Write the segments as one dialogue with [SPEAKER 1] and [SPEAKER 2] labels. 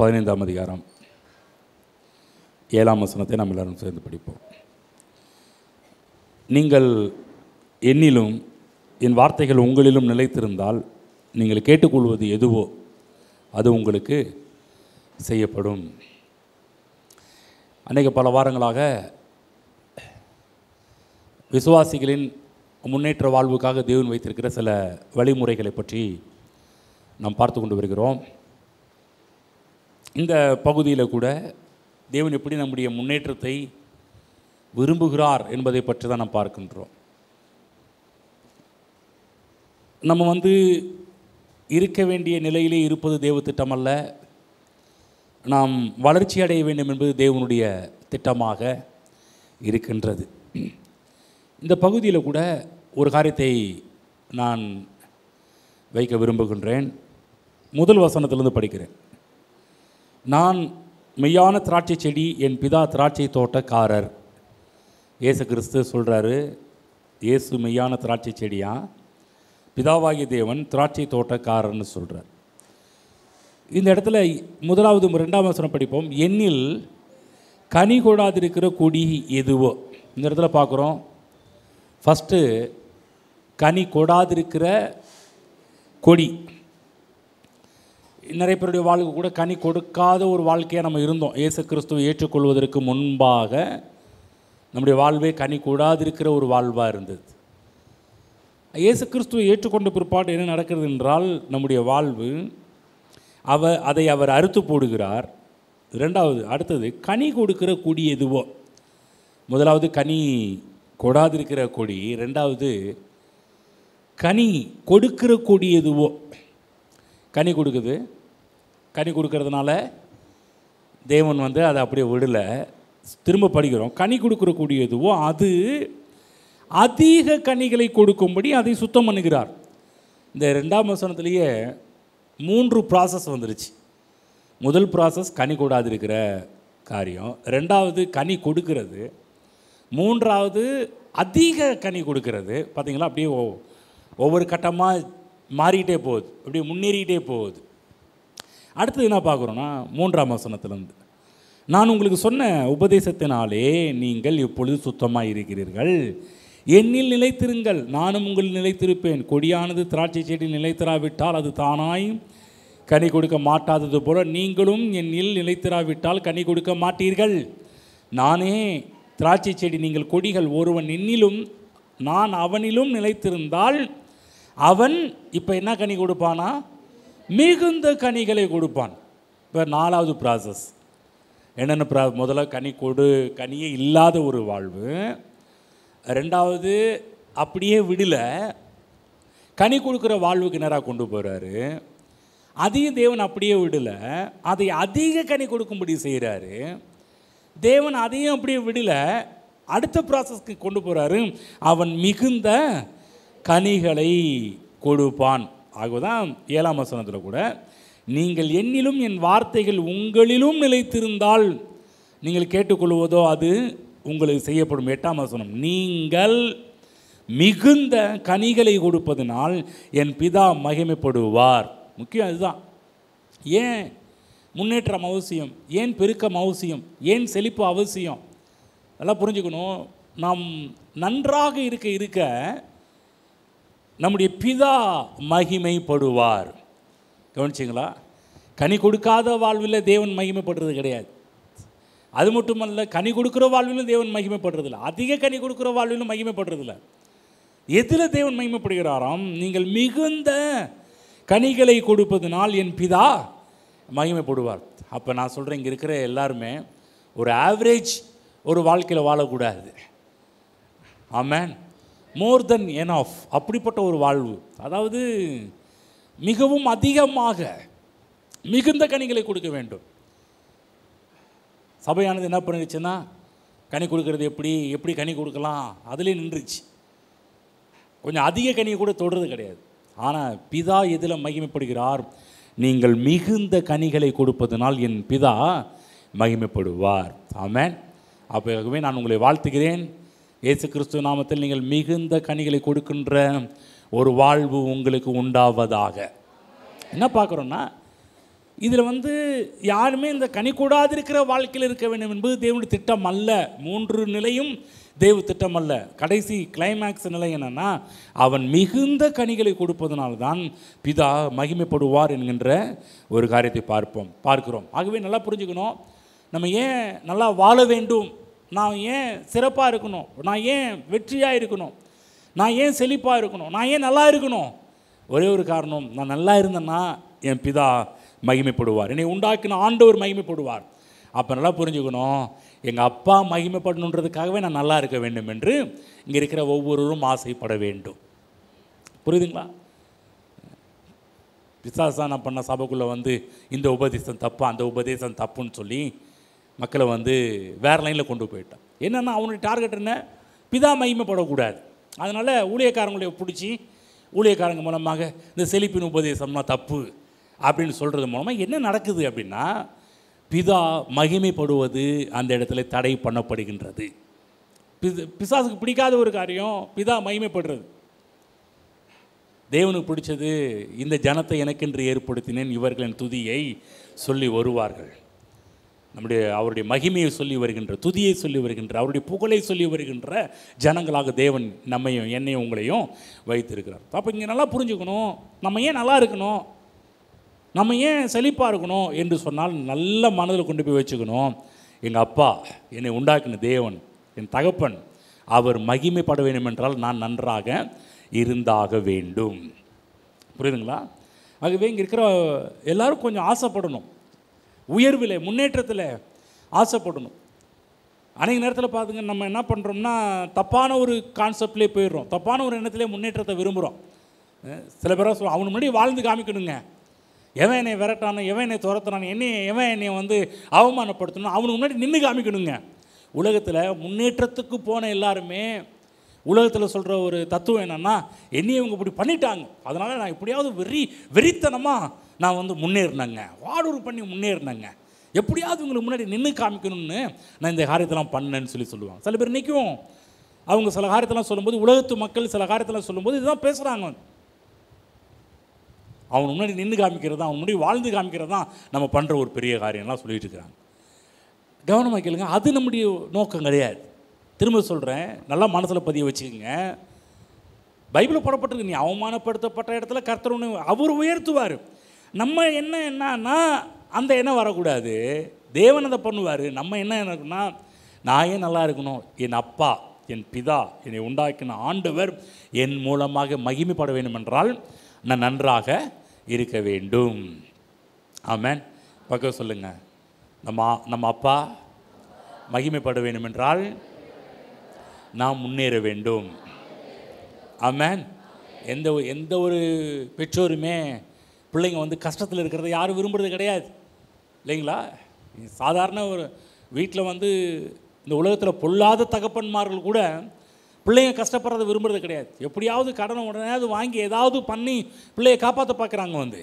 [SPEAKER 1] 15ஆம் அதிகாரம் 7ஆம் வசனத்தை நாம் எல்லாரும் சேர்ந்து படிப்போம். நீங்கள் என்னிலும் என் வார்த்தைகள் உங்களிலும் நிலைத்திருந்தால் நீங்கள் கேட்டுக்கொள்வது எதுவோ அது உங்களுக்கு செய்யப்படும். அநேக பல வாரங்களாக விசுவாசிகளின் முன்னேற்ற வாழ்வுக்காக தேவன் வைத்திருக்கிற சில வழிமுறைகளை பற்றி நாம் பார்த்து கொண்டு வருகிறோம். இந்த பகுதியில் கூட தேவன் எப்படி நம்முடைய முன்னேற்றத்தை விரும்புகிறார் என்பதை பற்றி தான் நாம் பார்க்கின்றோம். நம்ம இருக்க வேண்டிய நிலையிலே இருப்பது தேவ திட்டம் அல்ல, நாம் வளர்ச்சி அடைய வேண்டும் என்பது தேவனுடைய திட்டமாக இருக்கின்றது. இந்த பகுதியில் கூட ஒரு காரியத்தை நான் வைக்க விரும்புகின்றேன். முதல் வசனத்திலிருந்து படிக்கிறேன். நான் மெய்யான திராட்சை செடி, என் பிதா திராட்சை தோட்டக்காரர். இயேசு கிறிஸ்து சொல்கிறாரு, இயேசு மெய்யான திராட்சை செடியா, பிதாவாகிய தேவன் திராட்சை தோட்டக்காரர்னு சொல்கிறார். இந்த இடத்துல முதலாவது 2ஆம் வசனம் படிப்போம். என்னில் கனி கொடாதிருக்கிற கொடி எதுவோ. இந்த இடத்துல பார்க்குறோம், ஃபஸ்ட்டு கனி கொடாதிருக்கிற கொடி. நிறைய பேருடைய வாழ்க்கை கூட கனி கொடுக்காத ஒரு வாழ்க்கையாக நம்ம இருந்தோம். இயேசு கிறிஸ்துவை ஏற்றுக்கொள்வதற்கு முன்பாக நம்முடைய வாழ்வே கனி கொடாதிருக்கிற ஒரு வாழ்வாக இருந்தது. இயேசு கிறிஸ்துவை ஏற்றுக்கொண்ட பிற்பாடு என்ன நடக்கிறது என்றால், நம்முடைய வாழ்வு அதை அவர் அறுத்து போடுகிறார். அடுத்தது கனி கொடுக்கிற கொடி எதுவோ. முதலாவது கனி கொடாதிருக்கிற கொடி, ரெண்டாவது கனி கொடுக்கிற கொடி எதுவோ. கனி கொடுக்குது, கனி கொடுக்கறதுனால தேவன் அதை அப்படியே விடலை. திரும்ப படிக்கிறோம், கனி கொடுக்கிற கொடி எதுவோ அது அதிக கனிகளை கொடுக்கும்படி அதை சுத்தம் பண்ணுகிறார். இந்த 2ஆம் வசனத்திலேயே 3 ப்ராசஸ் வந்துருச்சு. முதல் ப்ராசஸ் கனி கொடாதிருக்கிற காரியம், ரெண்டாவது கனி கொடுக்கிறது, மூன்றாவது அதிக கனி கொடுக்கிறது. பார்த்தீங்களா, அப்படியே ஒவ்வொரு கட்டமாக மாறிக்கிட்டே போகுது, அப்படியே முன்னேறிக்கிட்டே போகுது. அடுத்தது என்ன பார்க்குறோன்னா, 3ஆம் வசனத்திலேருந்து, நான் உங்களுக்கு சொன்ன உபதேசத்தினாலே நீங்கள் இப்பொழுது சுத்தமாக இருக்கிறீர்கள், என்னில் நிலைத்திருங்கள், நானும் உங்களில் நிலைத்திருப்பேன். கொடியானது திராட்சை செடியில் நிலைத்திராவிட்டால் அது தானாய் கனி கொடுக்க மாட்டாதது போல நீங்களும் என்னில் நிலைத்திராவிட்டால் கனி கொடுக்க மாட்டீர்கள். நானே திராட்சை செடி, நீங்கள் கொடிகள். ஒருவன் என்னிலும் நான் அவனிலும் நிலைத்திருந்தால் அவன் இப்போ என்ன கனி கொடுப்பானா, மிகுந்த கனிகளை கொடுப்பான். இப்போ 4வது ப்ராசஸ் என்னென்ன முதல்ல கனியே இல்லாத ஒரு வாழ்வு, ரெண்டாவது அப்படியே விடலை, கனி கொடுக்குற வாழ்வுக்கு நேராக கொண்டு போகிறாரு. அதையும் தேவன் அப்படியே விடலை, அதை அதிக கனி கொடுக்கும்படி செய்கிறாரு. தேவன் அதையும் அப்படியே விடலை, அடுத்த ப்ராசஸ்க்கு கொண்டு போகிறாரு, அவன் மிகுந்த கனிகளை கொடுப்பான். ஆகதான் 7ஆம் வசனத்தில் கூட, நீங்கள் என்னிலும் என் வார்த்தைகள் உங்களிலும் நிலைத்திருந்தால் நீங்கள் கேட்டுக்கொள்வதோ அது உங்களுக்கு செய்யப்படும். 8ஆம் வசனம், நீங்கள் மிகுந்த கனிகளை கொடுப்பதனால் என் பிதா மகிமைப்படுவார். முக்கியம் அதுதான். ஏன் முன்னேற்றம் அவசியம், ஏன் பெருக்கம் அவசியம், ஏன் செழிப்பு அவசியம், அதெல்லாம் புரிஞ்சுக்கணும். நாம் நன்றாக இருக்க நம்முடைய பிதா மகிமைப்படுவார். கவனிச்சிங்களா, கனி கொடுக்காத வாழ்வில் தேவன் மகிமைப்படுறது கிடையாது. அது மட்டுமல்ல, கனி கொடுக்குற வாழ்விலும் தேவன் மகிமைப்படுறதில்லை, அதிக கனி கொடுக்குற வாழ்விலும் மகிமைப்படுறதில்லை. எதில் தேவன் மகிமைப்படுகிறாராம், நீங்கள் மிகுந்த கனிகளை கொடுப்பதனால் என் பிதா மகிமைப்படுவார். அப்போ நான் சொல்கிறேன், இங்கே இருக்கிற எல்லாருமே ஒரு ஆவரேஜ் ஒரு வாழ்க்கையில் வாழக்கூடாது. ஆமென். மோர் தென் எனஃப், அப்படிப்பட்ட ஒரு வாழ்வு, அதாவது மிகவும் அதிகமாக மிகுந்த கனிகளை கொடுக்க வேண்டும். சபையானது என்ன பண்ணிடுச்சுன்னா, கனி கொடுக்கறது எப்படி கனி கொடுக்கலாம் அதிலே நின்றுச்சு. கொஞ்சம் அதிக கனியை கூட தொடுறது கிடையாது. ஆனால் பிதா எதில் மகிமைப்படுகிறார், நீங்கள் மிகுந்த கனிகளை கொடுப்பதனால் என் பிதா மகிமைப்படுவார். ஆமென். அப்போவே நான் உங்களை வாழ்த்துகிறேன். இயேசு கிறிஸ்து நாமத்தில் நீங்கள் மிகுந்த கனிகளை கொடுக்கின்ற ஒரு வாழ்வு உங்களுக்கு உண்டாவதாக. என்ன பார்க்குறோன்னா, இதில் வந்து யாருமே இந்த கனி கூடாதிருக்கிற வாழ்க்கையில் இருக்க வேண்டும் என்பது தேவனுடைய திட்டம் அல்ல. 3 நிலையும் தேவ திட்டம் அல்ல. கடைசி கிளைமேக்ஸ் நிலை என்னன்னா, அவன் மிகுந்த கனிகளை கொடுப்பதனால்தான் பிதா மகிமைப்படுவார் என்கின்ற ஒரு காரியத்தை பார்க்கிறோம். ஆகவே நல்லா புரிஞ்சுக்கணும், நம்ம ஏன் நல்லா வாழ வேண்டும், நான் ஏன் சிறப்பாக இருக்கணும், நான் ஏன் வெற்றியாக இருக்கணும், நான் ஏன் செழிப்பாக இருக்கணும், நான் ஏன் நல்லா இருக்கணும். ஒரே ஒரு காரணம், நான் நல்லா இருந்தேன்னா என் பிதா மகிமைப்படுவார், என்னை உண்டாக்கின ஆண்டவர் மகிமைப்படுவார். அப்போ நல்லா புரிஞ்சுக்கணும், எங்கள் அப்பா மகிமைப்படணுன்றதுக்காகவே நான் நல்லா இருக்க வேண்டும் என்று இங்கே இருக்கிற ஒவ்வொருவரும் ஆசைப்பட வேண்டும். புரியுதுங்களா? பிசாசான பண்ண சபைக்குள்ளே வந்து இந்த உபதேசம் தப்பு, அந்த உபதேசம் தப்புன்னு சொல்லி மக்களை வந்து வேறு லைனில் கொண்டு போயிட்டான். என்னென்னா அவனுடைய டார்கெட் என்ன, பிதா மகிமைப்படக்கூடாது. அதனால் ஊழியக்காரங்களை பிடிச்சி ஊழியக்காரங்க மூலமாக இந்த செழிப்பின் உபதேசம்னா தப்பு அப்படின்னு சொல்கிறது மூலமாக என்ன நடக்குது அப்படின்னா, பிதா மகிமைப்படுவது அந்த இடத்துல தடை பண்ணப்படுகின்றது. பிசாசுக்கு பிடிக்காத ஒரு காரியம் பிதா மகிமைப்படுறது. தேவனுக்கு பிடிச்சது, இந்த ஜனத்தை எனக்கென்று ஏற்படுத்தினேன், இவர்களின் துதியை சொல்லி வருவார்கள். அவருடைய மகிமையை சொல்லி வருகின்ற, துதியை சொல்லி வருகின்ற, அவருடைய புகழை சொல்லி வருகின்ற ஜனங்களாக தேவன் நம்மையும் என்னையும் உங்களையும் வைத்திருக்கிறார். அப்போ இங்கே நல்லா புரிஞ்சுக்கணும், நம்ம ஏன் நல்லா இருக்கணும், நம்ம ஏன் செழிப்பாக இருக்கணும் என்று சொன்னால் நல்ல மனதில் கொண்டு போய் வச்சுக்கணும். எங்கள் அப்பா என்னை உண்டாக்கின தேவன், என் தகப்பன், அவர் மகிமைப்பட வேண்டும் என்றால் நான் நன்றாக இருந்தாக வேண்டும். புரியுதுங்களா? ஆகவே இங்கே இருக்கிற எல்லோரும் கொஞ்சம் ஆசைப்படணும், உயர்வில் முன்னேற்றத்தில் ஆசைப்படணும். அநேக நேரத்தில் பார்த்துங்க, நம்ம என்ன பண்ணுறோம்னா தப்பான ஒரு கான்செப்ட்லேயே போயிடுறோம், தப்பான ஒரு எண்ணத்திலே முன்னேற்றத்தை விரும்புகிறோம். சில பேராக சொல்லுவோம், அவனு முன்னாடி வாழ்ந்து காமிக்கணுங்க, எவன் என்னை விரட்டானோ, எவன் என்னை துரத்துறானோ, எவன் என்னை வந்து அவமானப்படுத்தணும், அவனுக்கு முன்னாடி நின்று காமிக்கணுங்க. உலகத்தில் முன்னேற்றத்துக்கு போன எல்லாருமே உலகத்தில் சொல்கிற ஒரு தத்துவம் என்னென்னா, என்னையை இவங்க இப்படி பண்ணிட்டாங்க, அதனால் நான் எப்படியாவது வெறித்தனமாக நான் வந்து முன்னேறினேங்க, வாடூர் பண்ணி முன்னேறினேங்க, எப்படியாவது இவங்களுக்கு முன்னாடி நின்று காமிக்கணும்னு நான் இந்த காரியத்தெல்லாம் பண்ணேன்னு சொல்லுவாங்க. சில பேர் இன்றைக்கும் அவங்க சில காரியத்தெல்லாம் சொல்லும்போது, உலகத்து மக்கள் சில காரியத்தெல்லாம் சொல்லும்போது இதுதான் பேசுகிறாங்க. அவன் முன்னாடி நின்று காமிக்கிறது தான், அவன் முன்னாடி வாழ்ந்து காமிக்கிறது தான் நம்ம பண்ணுற ஒரு பெரிய காரியம்லாம் சொல்லிட்டு இருக்கிறாங்க. கவனமாக கேளுங்க, அது நம்முடைய நோக்கம் கிடையாது. திரும்ப சொல்கிறேன், நல்லா மனசில் பதிய வச்சுக்கோங்க. பைபிளில் போடப்பட்டிருக்கு, நீ அவமானப்படுத்தப்பட்ட இடத்துல கர்த்தர் ஒன்று அவர் உயர்த்துவார். நம்ம என்னன்னா அந்த எண்ணம் வரக்கூடாது, தேவன் அதை பண்ணுவார். நம்ம என்ன இருக்குன்னா, நான் ஏன் நல்லா இருக்கணும், என் அப்பா, என் பிதா, என்னை உண்டாக்கின ஆண்டவர் என் மூலமாக மகிமைப்பட வேண்டும் என்றால் நான் நன்றாக இருக்க வேண்டும். ஆமென். பக்கம் சொல்லுங்கள், நம்ம அப்பா மகிமைப்பட வேண்டும் என்றால் நாம் முன்னேற வேண்டும். ஆமென். எந்த ஒரு பெற்றோருமே பிள்ளைங்க வந்து கஷ்டத்தில் இருக்கிறத யாரும் விரும்புறது கிடையாது, இல்லைங்களா? சாதாரண ஒரு வீட்டில் வந்து இந்த உலகத்தில் பொல்லாத தகப்பன்மார்கள் கூட பிள்ளைங்க கஷ்டப்படுறதை விரும்புறது கிடையாது. எப்படியாவது கடனை உடனேயாவது வாங்கி ஏதாவது பண்ணி பிள்ளையை காப்பாற்ற பார்க்குறாங்க. வந்து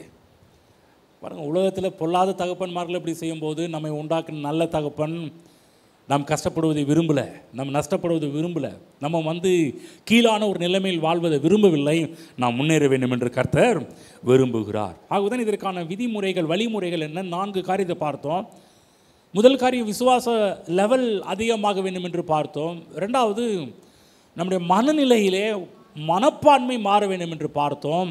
[SPEAKER 1] பாருங்கள், உலகத்தில் பொல்லாத தகப்பன்மார்கள் இப்படி செய்யும்போது நம்மை உண்டாக்குன நல்ல தகப்பன் நாம் கஷ்டப்படுவதை விரும்பலை, நம்ம நஷ்டப்படுவதை விரும்பலை, நம்ம வந்து கீழான ஒரு நிலைமையில் வாழ்வதை விரும்பவில்லை, நாம் முன்னேற வேண்டும் என்று கர்த்தர் விரும்புகிறார். ஆகவே இதற்கான விதிமுறைகள், வழிமுறைகள் என்ன, 4 காரியத்தை பார்த்தோம். முதல் காரியம் விசுவாச லெவல் அதிகமாக வேண்டும் என்று பார்த்தோம். 2வது நம்முடைய மனநிலையிலே மனப்பான்மை மாற வேண்டும் என்று பார்த்தோம்.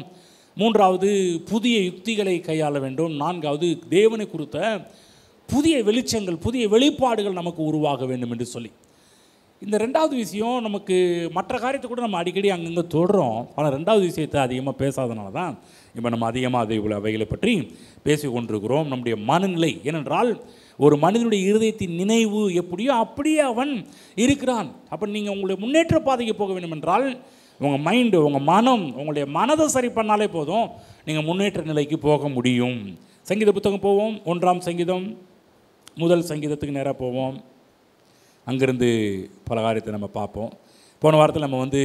[SPEAKER 1] 3வது புதிய யுக்திகளை கையாள வேண்டும். 4வது தேவனை குறித்த புதிய வெளிச்சங்கள், புதிய வெளிப்பாடுகள் நமக்கு உருவாக வேண்டும் என்று சொல்லி, இந்த 2வது விஷயம் நமக்கு மற்ற காரியத்தை கூட நம்ம அடிக்கடி அங்கங்கே தொடரும். ஆனால் 2வது விஷயத்தை அதிகமாக பேசாதனால தான் இப்போ நம்ம அதிகமாக அவைகளை பற்றி பேசி கொண்டிருக்கிறோம். நம்முடைய மனநிலை ஏனென்றால், ஒரு மனிதனுடைய இருதயத்தின் நினைவு எப்படியோ அப்படியே அவன் இருக்கிறான். அப்போ நீங்கள் உங்களுடைய முன்னேற்ற பாதைக்கு போக வேண்டும் என்றால் உங்கள் மைண்டு, உங்கள் மனம், உங்களுடைய மனதை சரி பண்ணாலே போதும், நீங்கள் முன்னேற்ற நிலைக்கு போக முடியும். சங்கீத புத்தகம் போவோம், 1ஆம் சங்கீதம், முதல் சங்கீதத்துக்கு நேராக போவோம். அங்கேருந்து பல காரியத்தை நம்ம பார்ப்போம். போன வாரத்தில் நம்ம வந்து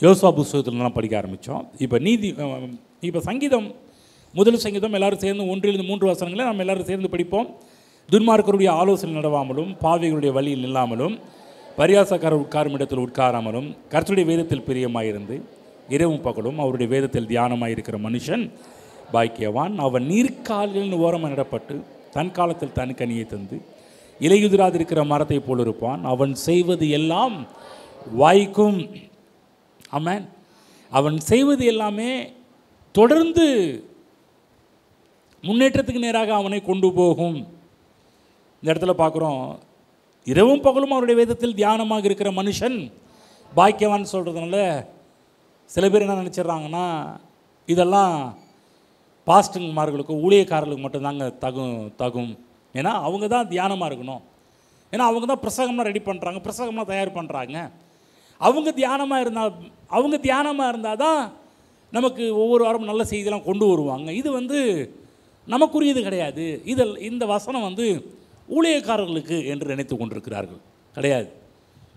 [SPEAKER 1] யோசுவா புஸ்தகத்துலலாம் படிக்க ஆரம்பித்தோம். இப்போ சங்கீதம், முதல் சங்கீதம் எல்லோரும் சேர்ந்து 1-3 வசனங்களை நம்ம எல்லோரும் சேர்ந்து படிப்போம். துன்மார்க்கருடைய ஆலோசனை நடவாமலும், பாவிகளுடைய வழியில் நில்லாமலும், பரியாசக்காரர் உட்காரும் இடத்தில் உட்காராமலும், கர்த்தருடைய வேதத்தில் பிரியமாயிருந்து இரவும் பகலும் அவருடைய வேதத்தில் தியானமாக இருக்கிற மனுஷன் பாக்கியவான். அவன் நீர்க்கால்களின் ஓரமாக நடப்பட்டு தன் காலத்தில் தன் கனியை தந்து இலையுதிராதிருக்கிற மரத்தை போல் இருப்பான். அவன் செய்வது எல்லாம் வாய்க்கும். ஆமென். அவன் செய்வது எல்லாமே தொடர்ந்து முன்னேற்றத்துக்கு நேராக அவனை கொண்டு போகும். இந்த இடத்துல பார்க்குறோம், இரவும் பகலும் அவருடைய வேதத்தில் தியானமாக இருக்கிற மனுஷன் பாக்கியவான் சொல்கிறதுனால சில பேர் என்ன நினச்சிட்றாங்கன்னா, இதெல்லாம் பாஸ்டர்மார்களுக்கும் ஊழியக்காரர்களுக்கு மட்டும்தாங்க தகும். ஏன்னா அவங்க தான் தியானமாக இருக்கணும். ஏன்னா அவங்க தான் பிரசங்கம்லாம் ரெடி பண்ணுறாங்க, பிரசங்கம்லாம் தயார் பண்ணுறாங்க. அவங்க தியானமாக இருந்தால் தான் நமக்கு ஒவ்வொரு வாரமும் நல்ல செய்தியெல்லாம் கொண்டு வருவாங்க. இது நமக்குரியது கிடையாது. இந்த வசனம் ஊழியக்காரர்களுக்கு என்று நினைத்து கொண்டிருக்கிறார்கள். கிடையாது.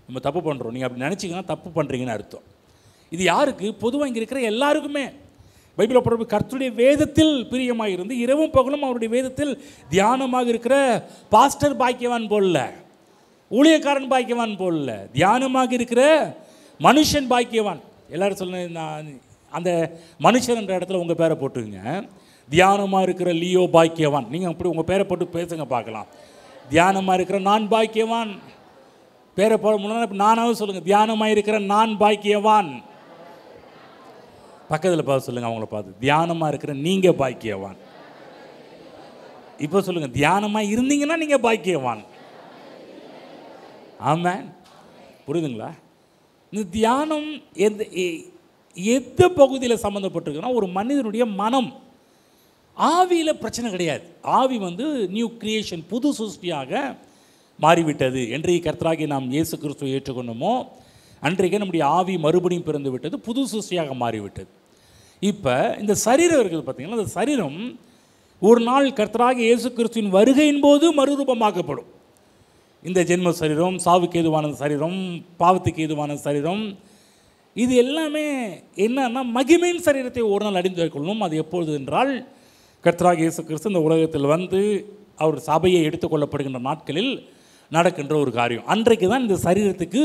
[SPEAKER 1] நம்ம தப்பு பண்ணுறோம். நீங்கள் அப்படி நினச்சிங்கன்னா தப்பு பண்ணுறீங்கன்னு அர்த்தம். இது யாருக்கு? பொதுவாக இங்கே இருக்கிற எல்லாருக்குமே. பைபிளை பொறுப்பு கர்த்தருடைய வேதத்தில் பிரியமாக இருந்து இரவும் பகலும் அவருடைய வேதத்தில் தியானமாக இருக்கிற பாஸ்டர் பாக்கியவான் போடல, ஊழியக்காரன் பாக்கியவான் போடல, தியானமாக இருக்கிற மனுஷன் பாக்கியவான். எல்லாரும் சொல்ல, அந்த மனுஷன் என்ற இடத்துல உங்கள் பேரை போட்டுங்க. தியானமாக இருக்கிற லியோ பாக்கியவான். நீங்கள் அப்படி உங்கள் பேரை போட்டு பேசுங்க பார்க்கலாம். தியானமாக இருக்கிற நான் பாக்கியவான். பேரை போட முடியல, நானாவது சொல்லுங்கள். தியானமாக இருக்கிற நான் பாக்கியவான். பக்கத்தில் பார்த்து சொல்லுங்கள், அவங்கள பார்த்து. தியானமாக இருக்கிற நீங்கள் பாக்கியவான். இப்போ சொல்லுங்கள், தியானமாக இருந்தீங்கன்னா நீங்கள் பாக்கியவான். ஆமாம், புரியுதுங்களா? இந்த தியானம் எந்த பகுதியில் சம்மந்தப்பட்டிருக்குன்னா, ஒரு மனிதனுடைய மனம். ஆவியில் பிரச்சனை கிடையாது. ஆவி நியூ கிரியேஷன், புது சிருஷ்டியாக மாறிவிட்டது. என்றைக்கு கர்த்தராகி நாம் இயேசு கிறிஸ்துவை ஏற்றுக்கொண்டோமோ அன்றைக்கே நம்முடைய ஆவி மறுபடியும் பிறந்து விட்டது, புது சிருஷ்டியாக மாறிவிட்டது. இப்போ இந்த சரீரம் இருக்குது பார்த்தீங்கன்னா, அந்த சரீரம் ஒரு நாள் கர்த்தராகி இயேசு கிறிஸ்துவின் வருகையின் போது மறுரூபமாக்கப்படும். இந்த ஜென்ம சரீரம், சாவுக்கு ஏதுவான சரீரம், பாவத்துக்கு ஏதுவான சரீரம், இது எல்லாமே என்னன்னா மகிமையின் சரீரத்தை ஒரு நாள் அடைந்து கொள்ளணும். அது எப்பொழுது என்றால், கர்த்தராகிய இயேசு கிறிஸ்து இந்த உலகத்தில் அவர் சபையை எடுத்துக்கொள்ளப்படுகின்ற நாட்களில் நடக்கின்ற ஒரு காரியம். அன்றைக்கு தான் இந்த சரீரத்துக்கு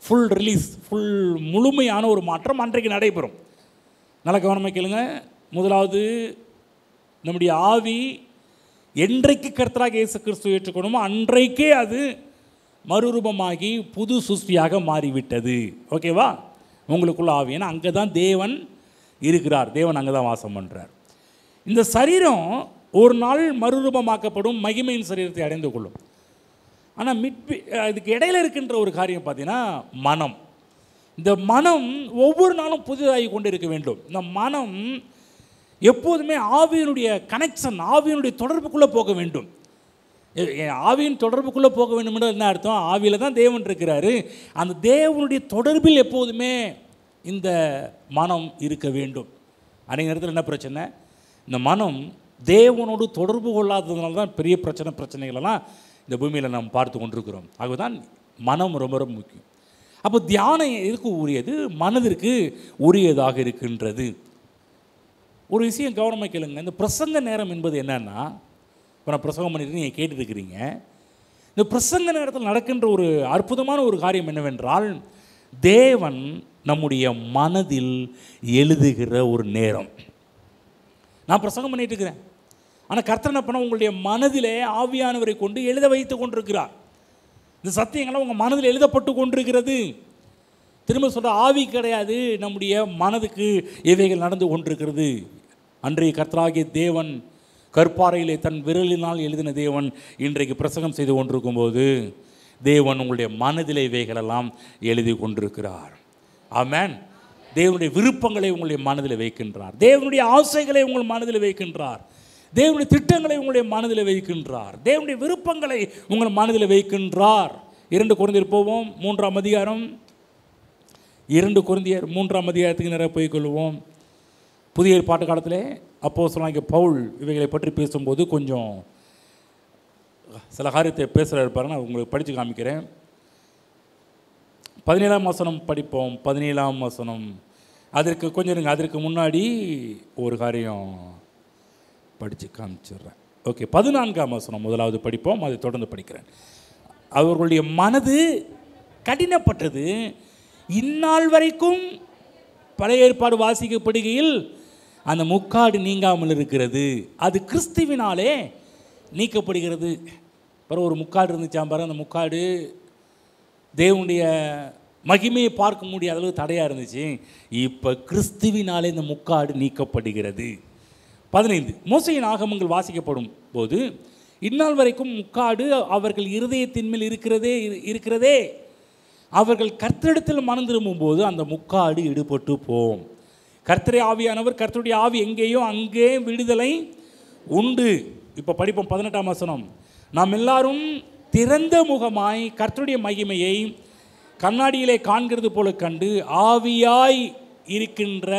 [SPEAKER 1] ஃபுல் ரிலீஸ், ஃபுல் முழுமையான ஒரு மாற்றம் அன்றைக்கு நடைபெறும். நல்ல கவனமாக கேளுங்க. முதலாவது, நம்முடைய ஆவி என்றைக்கு கர்த்தராகிய இயேசு கிறிஸ்துவை ஏற்றுக்கொள்ளணுமோ அன்றைக்கே அது மறுரூபமாகி புது சிருஷ்டியாக மாறிவிட்டது. ஓகேவா? உங்களுக்குள்ள ஆவி, ஏன்னா அங்கே தான் தேவன் இருக்கிறார், தேவன் அங்கே தான் வாசம் பண்ணுறார். இந்த சரீரம் ஒரு நாள் மறுரூபமாக்கப்படும், மகிமையின் சரீரத்தை அடைந்து கொள்ளும். ஆனால் இதுக்கு இடையில இருக்கின்ற ஒரு காரியம் பார்த்தீங்கன்னா மனம். இந்த மனம் ஒவ்வொரு நாளும் புதிதாகி கொண்டு இருக்க வேண்டும். இந்த மனம் எப்போதுமே ஆவியினுடைய கனெக்ஷன், ஆவியினுடைய தொடர்புக்குள்ளே போக வேண்டும். ஆவியின் தொடர்புக்குள்ளே போக வேண்டும் என்று என்ன அர்த்தம்? ஆவியில் தான் தேவன் இருக்கிறாரு. அந்த தேவனுடைய தொடர்பில் எப்போதுமே இந்த மனம் இருக்க வேண்டும். அன்றைய நேரத்தில் என்ன பிரச்சனை? இந்த மனம் தேவனோடு தொடர்பு கொள்ளாததுனால தான் பெரிய பிரச்சனைகளெல்லாம் இந்த பூமியில் நாம் பார்த்து கொண்டிருக்கிறோம். ஆகவே மனம் ரொம்ப ரொம்ப முக்கியம். அப்போ தியானம் எதுக்கு உரியது? மனதிற்கு உரியதாக இருக்கின்றது. ஒரு விஷயம் கவனமாக கேளுங்க. இந்த பிரசங்க நேரம் என்பது என்னன்னா, இப்போ நான் பிரசங்கம் பண்ணிட்டு நீங்கள் கேட்டுருக்கிறீங்க. இந்த பிரசங்க நேரத்தில் நடக்கின்ற ஒரு அற்புதமான ஒரு காரியம் என்னவென்றால், தேவன் நம்முடைய மனதில் எழுதுகிற ஒரு நேரம். நான் பிரசங்கம் பண்ணிட்டு இருக்கிறேன், ஆனால் கர்த்தர் என்ன பண்ண, உங்களுடைய மனதிலே ஆவியானவரை கொண்டு எழுத வைத்து கொண்டிருக்கிறார். இந்த சத்தியங்கள்லாம் உங்கள் மனதில் எழுதப்பட்டு கொண்டிருக்கிறது. திரும்ப சொல்கிற, ஆவி கிடையாது, நம்முடைய மனதுக்கு இவைகள் நடந்து கொண்டிருக்கிறது. அன்றைய கர்த்தராகிய தேவன் கற்பாறையிலே தன் விரலினால் எழுதின தேவன் இன்றைக்கு பிரசங்கம் செய்து கொண்டிருக்கும் போது தேவன் உங்களுடைய மனதிலே இவைகளெல்லாம் எழுதி கொண்டிருக்கிறார். ஆமென். தேவனுடைய விருப்பங்களை உங்களுடைய மனதில் வைக்கின்றார். தேவனுடைய ஆசைகளை உங்கள் மனதில் வைக்கின்றார். தேவனுடைய திட்டங்களை உங்களுடைய மனதில் வைக்கின்றார். தேவனுடைய விருப்பங்களை உங்கள் மனதில் வைக்கின்றார். 2 கொரிந்தியர் போவோம், 3ஆம் அதிகாரம். 2 கொரிந்தியர் 3ஆம் அதிகாரத்துக்கு நிறைய போய்கொள்வோம். புதிய ஏற்பாட்டு காலத்திலே அப்போஸ்தலனாகிய பவுல் இவைகளை பற்றி பேசும்போது கொஞ்சம் சில காரியத்தை பேசுகிறார் பாருங்க. நான் உங்களுக்கு படித்து காமிக்கிறேன். 17ஆம் வசனம் படிப்போம். 17ஆம் வசனம். அதற்கு கொஞ்சம் அதற்கு முன்னாடி ஒரு காரியம் படித்து காமிச்சிடுறேன். ஓகே, 14ஆம் வசனம் முதலாவது படிப்போம், அதை தொடர்ந்து படிக்கிறேன். அவர்களுடைய மனது கடினப்பட்டது, இந்நாள் வரைக்கும் பழைய ஏற்பாடு வாசிக்கப்படுகையில் அந்த முக்காடு நீங்காமல் இருக்கிறது. அது கிறிஸ்துவினாலே நீக்கப்படுகிறது. பிறகு ஒரு முக்காடு இருந்துச்சாம் பாரு. அந்த முக்காடு தேவனுடைய மகிமையை பார்க்க முடியாத அளவு தடையாக இருந்துச்சு. இப்போ கிறிஸ்துவினாலே இந்த முக்காடு நீக்கப்படுகிறது. 15 மோசையின் ஆகமங்கள் வாசிக்கப்படும் போது இந்நாள் வரைக்கும் முக்காடு அவர்கள் இருதயத்தின் மேல் இருக்கிறதே. அவர்கள் கர்த்தரிடத்தில் மனம் திரும்பும் போது அந்த முக்காடு இடுபட்டு போம். கர்த்தரை ஆவியானவர், கர்த்தருடைய ஆவி எங்கேயோ அங்கே விடுதலை உண்டு. இப்போ படிப்போம் 18ஆம் வசனம். நாம் எல்லாரும் திறந்த முகமாய் கர்த்தருடைய மகிமையை கண்ணாடியிலே காண்கிறது போல கண்டு ஆவியாய் இருக்கின்ற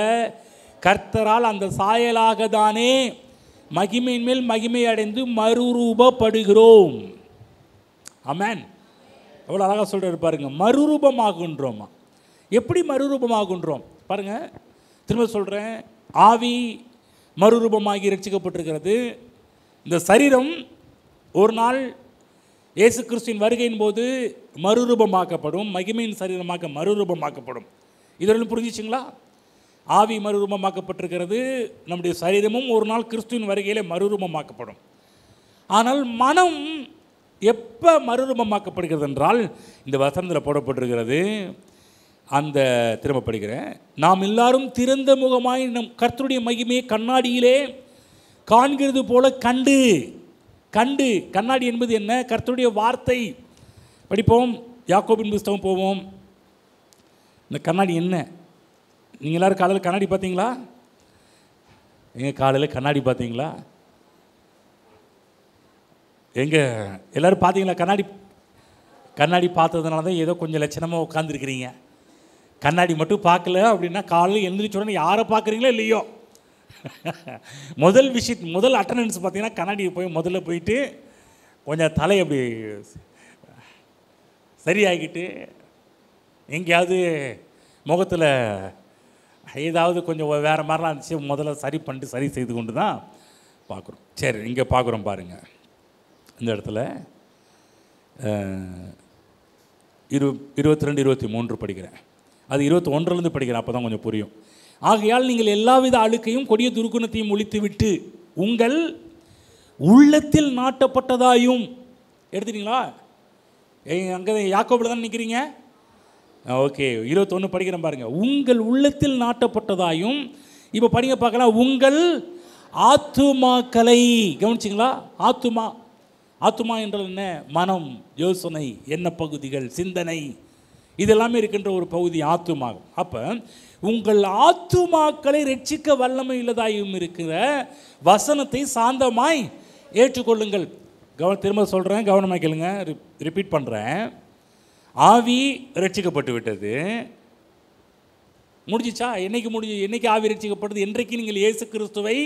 [SPEAKER 1] கர்த்தரால் அந்த சாயலாக தானே மகிமையின் மேல் மகிமை அடைந்து மறுரூபப்படுகிறோம். ஆமென். எவ்வளோ அழகாக சொல்கிறார் பாருங்க. மறுரூபமாகின்றோமா? எப்படி மறுரூபமாகின்றோம் பாருங்க. திரும்ப சொல்கிறேன். ஆவி மறுரூபமாகி ரட்சிக்கப்பட்டிருக்கிறது. இந்த சரீரம் ஒரு நாள் இயேசு கிறிஸ்துவின் வருகையின் போது மறுரூபமாக்கப்படும். மகிமையின் சரீரமாக மறுரூபமாக்கப்படும். இதெல்லாம் புரிஞ்சிச்சிங்களா? ஆவி மறுரூபமாக்கப்பட்டிருக்கிறது. நம்முடைய சரீரமும் ஒரு நாள் கிறிஸ்துவின் வருகையிலே மறுரூபமாக்கப்படும். ஆனால் மனம் எப்போ மறுரூபமாக்கப்படுகிறது என்றால் இந்த வசனத்தில் போடப்பட்டிருக்கிறது. அந்த திரும்ப படிக்கிறேன். நாம் எல்லாரும் திறந்த முகமாய் நம் கர்த்தருடைய மகிமையை கண்ணாடியிலே காண்கிறது போல கண்டு. கண்ணாடி என்பது என்ன? கர்த்தருடைய வார்த்தை. படிப்போம். யாக்கோபின் புஸ்தகம் போவோம். இந்த கண்ணாடி என்ன? நீங்கள் எல்லோரும் காலையில் கண்ணாடி பார்த்தீங்களா? காலையில் கண்ணாடி பார்த்தீங்களா? எல்லோரும் பார்த்தீங்களா? கண்ணாடி பார்த்ததுனால தான் ஏதோ கொஞ்சம் லட்சணமாக உட்காந்துருக்கிறீங்க. கண்ணாடி மட்டும் பார்க்கல அப்படின்னா காலையில் எழுந்திரிச்ச உடனே யாரை பார்க்குறீங்களோ இல்லையோ, முதல் அட்டண்டன்ஸ் பார்த்தீங்கன்னா கண்ணாடியை போய் முதல்ல போயிட்டு கொஞ்சம் தலை அப்படி சரியாகிட்டு எங்கேயாவது முகத்தில் ஏதாவது கொஞ்சம் வேறு மாதிரிலாம் இருந்துச்சு முதல்ல சரி செய்து கொண்டு தான் பார்க்குறோம். சரி, இங்கே பார்க்குறோம் பாருங்கள். இந்த இடத்துல 22 23 படிக்கிறேன். அது 21 படிக்கிறேன். அப்போ தான் கொஞ்சம் புரியும். ஆகையால் நீங்கள் எல்லாவித அழுக்கையும் கொடிய துர்க்குணத்தையும் ஒழித்து விட்டு உங்கள் உள்ளத்தில் நாட்டப்பட்டதாயும் எடுத்துட்டீங்களா? அங்கே யாக்கோபில் தான் நிற்கிறீங்க. ஓகே, 21 படிக்கிறேன் பாருங்கள். உங்கள் உள்ளத்தில் நாட்டப்பட்டதாயும். இப்போ படிங்க பார்க்கலாம். உங்கள் ஆத்துமாக்களை கவனிச்சிங்களா? ஆத்துமா என்றால் என்ன? மனம், யோசனை, எண்ண பகுதிகள், சிந்தனை, இதெல்லாமே இருக்கின்ற ஒரு பகுதி ஆத்துமாகும். அப்போ உங்கள் ஆத்துமாக்களை ரட்சிக்க வல்லமை உள்ளதாயும் இருக்கிற வசனத்தை சாந்தமாய் ஏற்றுக்கொள்ளுங்கள். திரும்ப சொல்கிறேன், கவனமாக கேளுங்க. ரிப்பீட் பண்ணுறேன். ஆவி ரட்சிக்கப்பட்டு விட்டது. முடிஞ்சிச்சா? என்னைக்கு ஆவி ரட்சிக்கப்பட்டது? என்றைக்கு நீங்கள் இயேசு கிறிஸ்துவை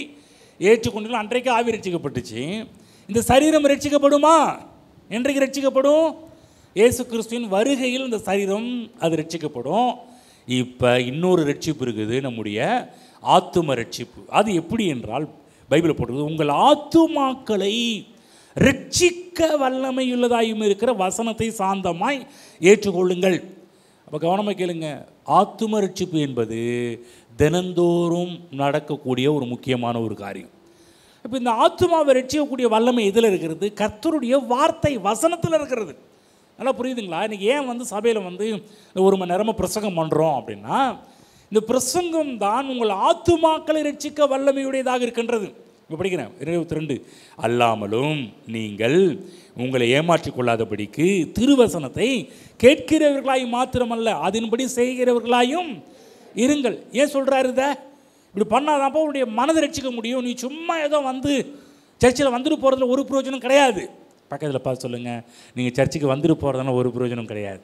[SPEAKER 1] ஏற்றுக்கொண்டீங்களோ அன்றைக்கு ஆவி ரட்சிக்கப்பட்டுச்சு. இந்த சரீரம் ரட்சிக்கப்படுமா? என்றைக்கு ரட்சிக்கப்படும்? இயேசு கிறிஸ்துவின் வருகையில் இந்த சரீரம் அது ரட்சிக்கப்படும். இப்போ இன்னொரு ரட்சிப்பு இருக்குது, நம்முடைய ஆத்தும ரட்சிப்பு. அது எப்படி என்றால் பைபிளில் போட்டிருக்குது. உங்கள் ஆத்துமாக்களை ரட்சிக்க வல்லமையுள்ளதாயும் இருக்கிற வசனத்தை சாந்தமாய் ஏற்றுக்கொள்ளுங்கள். அப்போ கவனமாக கேளுங்க. ஆத்தும ரட்சிப்பு என்பது தினந்தோறும் நடக்கக்கூடிய ஒரு முக்கியமான ஒரு காரியம். இப்போ இந்த ஆத்துமாவை ரட்சிக்கக்கூடிய வல்லமை எதில் இருக்கிறது? கர்த்தருடைய வார்த்தை, வசனத்தில் இருக்கிறது. நல்லா புரியுதுங்களா? இன்றைக்கி ஏன் சபையில் ஒரு மணி நேரமாக பிரசங்கம் பண்ணுறோம் அப்படின்னா, இந்த பிரசங்கம் தான் உங்கள் ஆத்துமாக்களை ரட்சிக்க வல்லமையுடையதாக இருக்கின்றது. இப்போ படிக்கிறேன் 22. அல்லாமலும் நீங்கள் உங்களை ஏமாற்றிக் கொள்ளாதபடிக்கு திருவசனத்தை கேட்கிறவர்களாய் மாத்திரமல்ல அதன்படி செய்கிறவர்களாயும் இருங்கள். ஏன் சொல்கிறாரு? இதை இப்படி பண்ணாதான்ப்பா உன்னுடைய மனதை ரட்சிக்க முடியும். நீ சும்மா ஏதோ சர்ச்சில் வந்துட்டு போகிறதுல ஒரு பிரயோஜனம் கிடையாது. பக்கத்தில் பார்த்து சொல்லுங்கள், நீங்கள் சர்ச்சுக்கு வந்துட்டு போகிறதுனால ஒரு பிரயோஜனம் கிடையாது.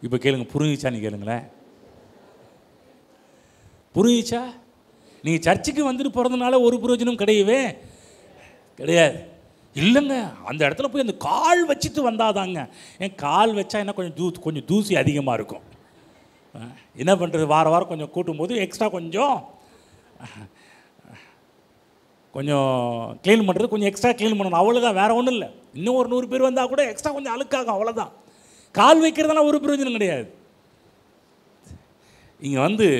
[SPEAKER 1] இப்போ கேளுங்க, புரிஞ்சிச்சான்னு கேளுங்களேன். புரிஞ்சிச்சா? நீங்கள் சர்ச்சுக்கு வந்துட்டு போகிறதுனால ஒரு பிரயோஜனம் கிடையாது. இல்லைங்க, அந்த இடத்துல போய் அந்த கால் வச்சுட்டு வந்தாதாங்க. ஏன் கால் வச்சா என்ன கொஞ்சம் தூசி அதிகமாக இருக்கும். என்ன பண்ணுறது? வாரம் கொஞ்சம் கூட்டும்போது எக்ஸ்ட்ரா கொஞ்சம் க்ளீன் பண்ணுறது, கொஞ்சம் எக்ஸ்ட்ரா க்ளீன் பண்ணணும், அவ்வளோதான். வேறு ஒன்றும் இல்லை. இன்னும் ஒரு 100 பேர் வந்தால் கூட எக்ஸ்ட்ரா கொஞ்சம் அழுக்காகும், அவ்வளோதான். கால் வைக்கிறதுனால ஒரு பிரயோஜனம் கிடையாது. இங்கே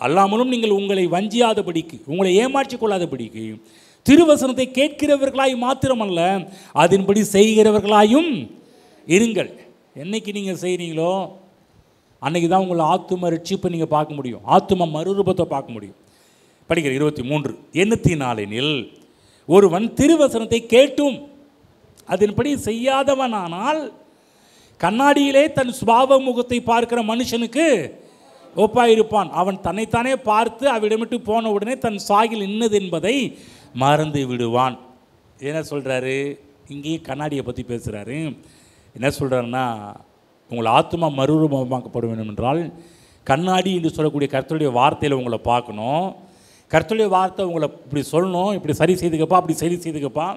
[SPEAKER 1] அல்லாமலும் நீங்கள் உங்களை வஞ்சியாதபடிக்கு, உங்களை ஏமாற்றிக் கொள்ளாதபடிக்கு திருவசனத்தை கேட்கிறவர்களாய் மாத்திரமல்ல, அதன்படி செய்கிறவர்களாயும் இருங்கள். என்னைக்கு நீங்கள் செய்கிறீங்களோ அன்றைக்கி தான் உங்களை ஆத்தும ரட்சிப்பை நீங்கள் பார்க்க முடியும், ஆத்தும மறுரூபத்தை பார்க்க முடியும். படிக்கிற 23, எண்ணத்தினாலெனில் ஒருவன் திருவசனத்தை கேட்டும் அதன்படி செய்யாதவனானால் கண்ணாடியிலே தன் சுபாவ முகத்தை பார்க்கிற மனுஷனுக்கு ஒப்பாயிருப்பான். அவன் தன்னைத்தானே பார்த்து அவ்விடமிட்டு போன உடனே தன் சாகில் இன்னது என்பதை மறந்து விடுவான். என்ன சொல்கிறாரு? இங்கேயும் கண்ணாடியை பற்றி பேசுகிறாரு. என்ன சொல்கிறாருன்னா, உங்களை ஆத்மா மறுரூபமாக்கப்பட வேண்டும் என்றால் கண்ணாடி என்று சொல்லக்கூடிய கர்த்தருடைய வார்த்தையில் உங்களை பார்க்கணும். கர்த்தருடைய வார்த்தை உங்களை இப்படி சொல்லணும், இப்படி சரி செய்துக்கப்பா, அப்படி சரி செய்துக்கப்பா.